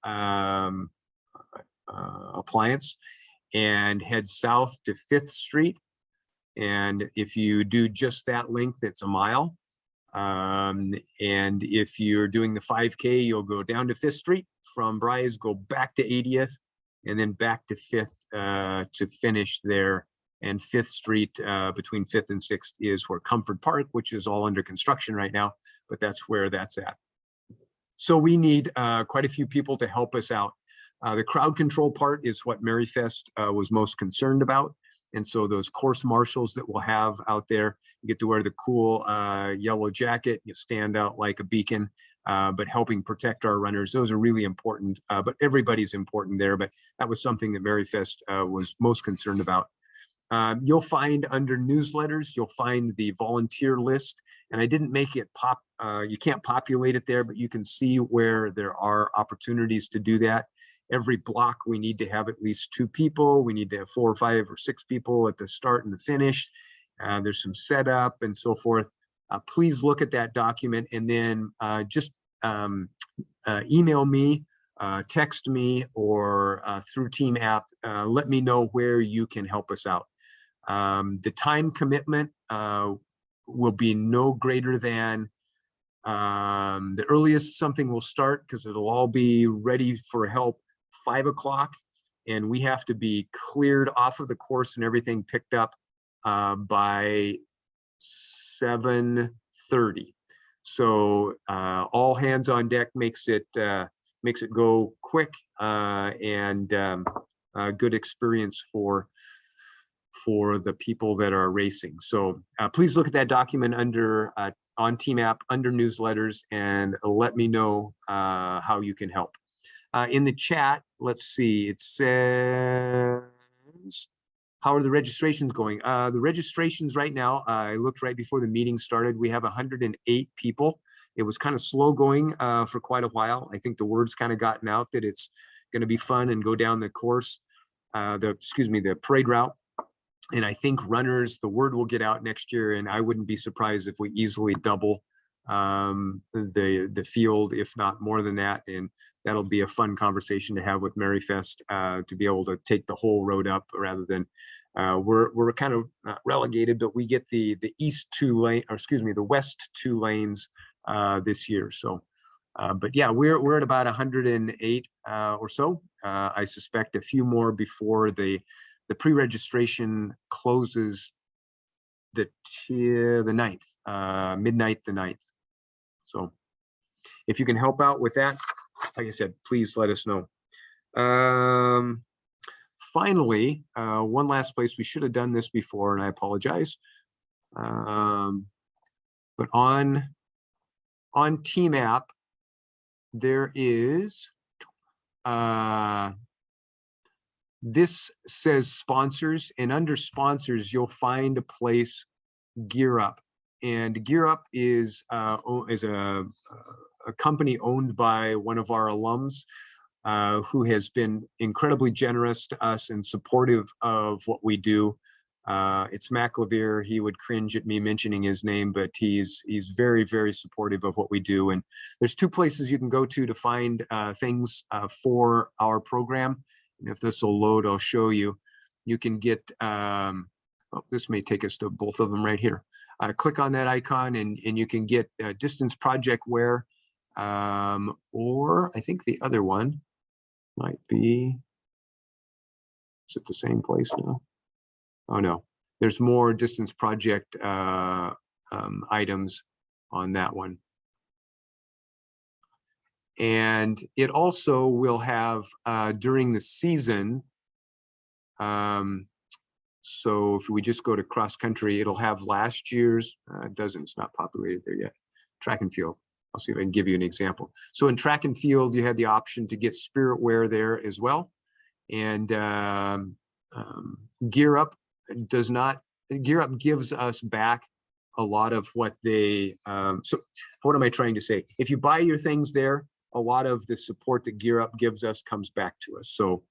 Appliance, and head south to 5th Street. And if you do just that length, it's a mile. And if you're doing the 5K, you'll go down to 5th Street from Bry's, go back to 80th, and then back to 5th to finish there. And 5th Street between 5th and 6th is where Comfort Park, which is all under construction right now, but that's where that's at. So we need quite a few people to help us out. The crowd control part is what MaryFest was most concerned about. And so those course marshals that we'll have out there, you get to wear the cool yellow jacket, you stand out like a beacon, but helping protect our runners. Those are really important, but everybody's important there. But that was something that MaryFest was most concerned about. You'll find under newsletters, you'll find the volunteer list. And I didn't make it pop, you can't populate it there, but you can see where there are opportunities to do that. Every block, we need to have at least 2 people. We need to have 4 or 5 or 6 people at the start and the finish. There's some setup and so forth. Please look at that document and then just email me, text me, or through Team App. Let me know where you can help us out. The time commitment will be no greater than the earliest something will start, because it'll all be ready for help 5 o'clock, and we have to be cleared off of the course and everything picked up by 7:30. So all hands on deck makes it go quick and a good experience for the people that are racing. So please look at that document under on Team App under newsletters and let me know how you can help. In the chat, let's see, it says, how are the registrations going? The registrations right now, I looked right before the meeting started. We have 108 people. It was kind of slow going for quite a while. I think the word's kind of gotten out that it's going to be fun and go down the course, the parade route. And I think runners, the word will get out next year, and I wouldn't be surprised if we easily double the field, if not more than that. And that'll be a fun conversation to have with Merryfest, to be able to take the whole road up rather than we're kind of relegated, but we get the west 2 lanes this year. So, but yeah, we're at about 108 or so. I suspect a few more before the pre-registration closes the 9th, midnight the 9th. So if you can help out with that, like I said, please let us know. Finally, one last place, we should have done this before and I apologize. But on Team App, there is, this says sponsors, and under sponsors, you'll find a place, Gear Up. And Gear Up is a company owned by one of our alums who has been incredibly generous to us and supportive of what we do. It's Mac Levere. He would cringe at me mentioning his name, but he's very, very supportive of what we do. And there's 2 places you can go to find things for our program. And if this will load, I'll show you. You can get, this may take us to both of them right here. Click on that icon and you can get distance project wear, or I think the other one might be, is it the same place now? Oh no, there's more distance project items on that one. And it also will have during the season, so if we just go to cross country, it'll have last year's, it's not populated there yet, track and field. I'll see if I can give you an example. So in track and field, you had the option to get spirit wear there as well. And Gear Up gives us back a lot of what they, so what am I trying to say? If you buy your things there, a lot of the support that Gear Up gives us comes back to us. So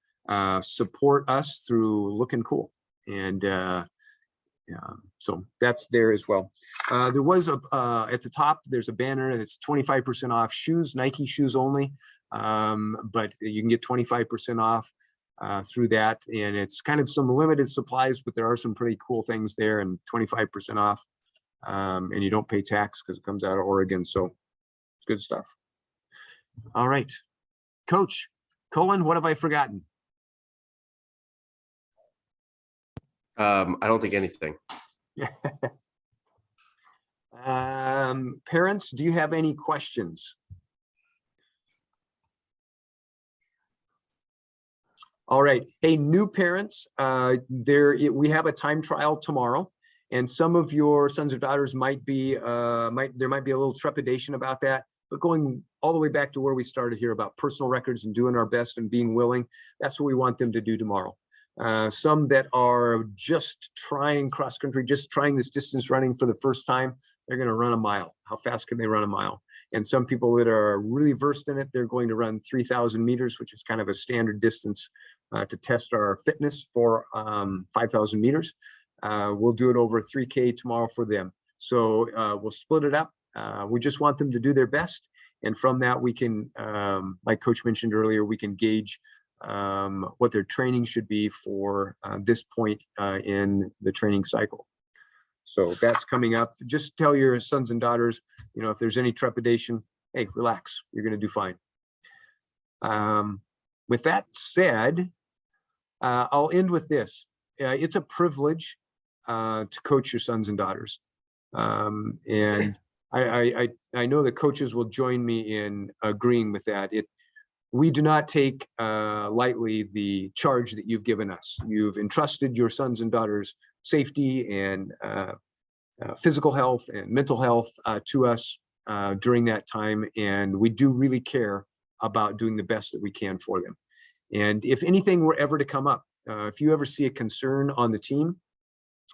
support us through looking cool. And so that's there as well. There was at the top, there's a banner that's 25% off shoes, Nike shoes only, but you can get 25% off through that. And it's kind of some limited supplies, but there are some pretty cool things there, and 25% off. And you don't pay tax because it comes out of Oregon. So it's good stuff. All right, Coach Colin, what have I forgotten? I don't think anything. Parents, do you have any questions? All right. Hey, new parents, we have a time trial tomorrow, and some of your sons or daughters might be there might be a little trepidation about that. But going all the way back to where we started here about personal records and doing our best and being willing, that's what we want them to do tomorrow. Some that are just trying cross country, just trying this distance running for the first time, they're going to run a mile. How fast can they run a mile? And some people that are really versed in it, they're going to run 3,000 meters, which is kind of a standard distance to test our fitness for 5,000 meters. We'll do it over 3K tomorrow for them. So we'll split it up. We just want them to do their best. And from that, we can, like Coach mentioned earlier, we can gauge what their training should be for this point in the training cycle. So that's coming up. Just tell your sons and daughters, if there's any trepidation, hey, relax, you're going to do fine. With that said, I'll end with this. It's a privilege to coach your sons and daughters. And I know the coaches will join me in agreeing with that. We do not take lightly the charge that you've given us. You've entrusted your sons and daughters' safety and physical health and mental health to us during that time. And we do really care about doing the best that we can for them. And if anything were ever to come up, if you ever see a concern on the team,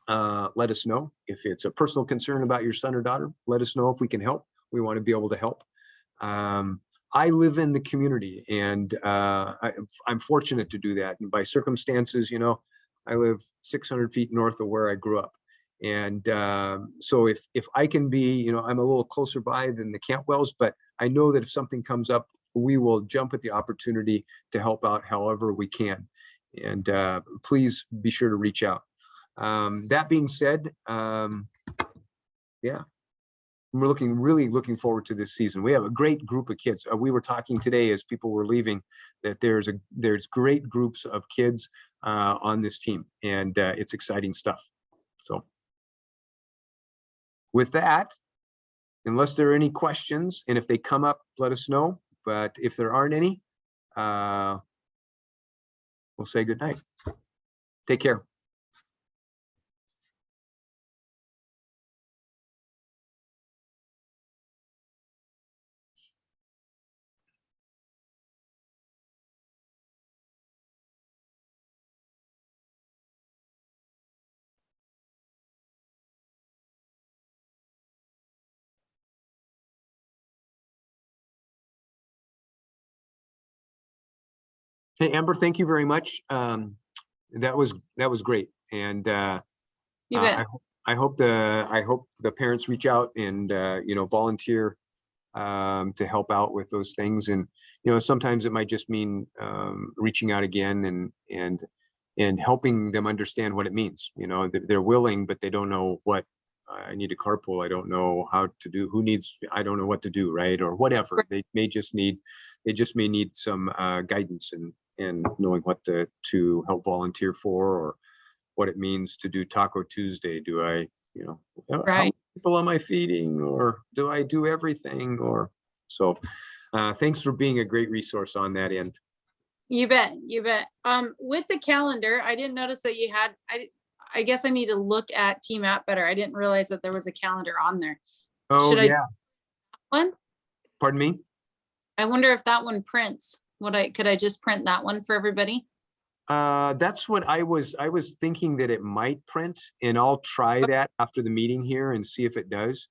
let us know. If it's a personal concern about your son or daughter, let us know if we can help. We want to be able to help. I live in the community, and I'm fortunate to do that. And by circumstances, you know, I live 600 feet north of where I grew up. And so if I can be, you know, I'm a little closer by than the Cantwells, but I know that if something comes up, we will jump at the opportunity to help out however we can. And please be sure to reach out. That being said, yeah, we're really looking forward to this season. We have a great group of kids. We were talking today as people were leaving that there's great groups of kids on this team, and it's exciting stuff. So with that, unless there are any questions, and if they come up, let us know. But if there aren't any, we'll say good night. Take care. Hey, Amber, thank you very much. That was great. And You bet. I hope the parents reach out and you know, volunteer to help out with those things. And you know, sometimes it might just mean reaching out again and helping them understand what it means. You know, they're willing, but they don't know what. I need a carpool. I don't know how to do. Who needs? I don't know what to do, right? Or whatever. They may just need some guidance and knowing what to help volunteer for, or what it means to do Taco Tuesday. Do I, you know, how Right. many people am I feeding, or do I do everything? Or so. Thanks for being a great resource on that end. You bet. You bet. With the calendar, I didn't notice that you had, I guess I need to look at Team App better. I didn't realize that there was a calendar on there. Oh Should I yeah. one? Pardon me? I wonder if that one prints. Could I just print that one for everybody? That's what I was thinking, that it might print, and I'll try that after the meeting here and see if it does.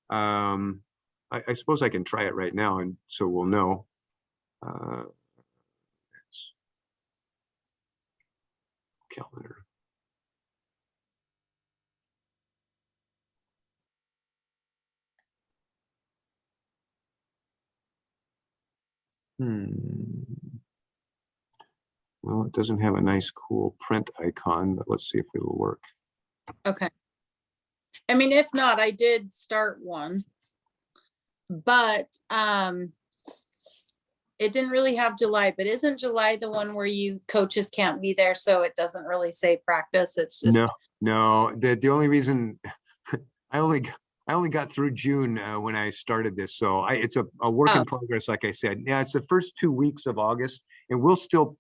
I suppose I can try it right now, and so we'll know. Calendar. Well, it doesn't have a nice, cool print icon, but let's see if it'll work. Okay. I mean, if not, I did start one, but it didn't really have July. But isn't July the one where you coaches can't be there, so it doesn't really say practice? It's just no. The only reason I only got through June when I started this, so it's a work in progress. Like I said, yeah, it's the first 2 weeks of August, and we'll still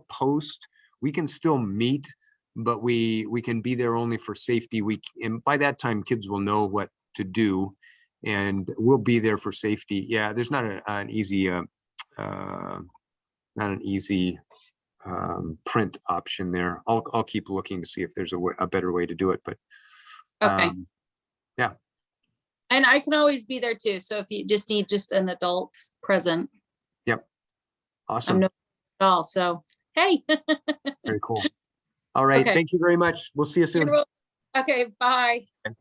post. We can still meet, but we can be there only for safety week, and by that time, kids will know what to do, and we'll be there for safety. Yeah, there's not an easy print option there. I'll keep looking to see if there's a better way to do it, but okay. Yeah. And I can always be there too. So if you just need an adult present. Yep. Awesome. I'm no at all. So hey. Very cool. All right. Okay. Thank you very much. We'll see you soon. Okay. Bye. Okay.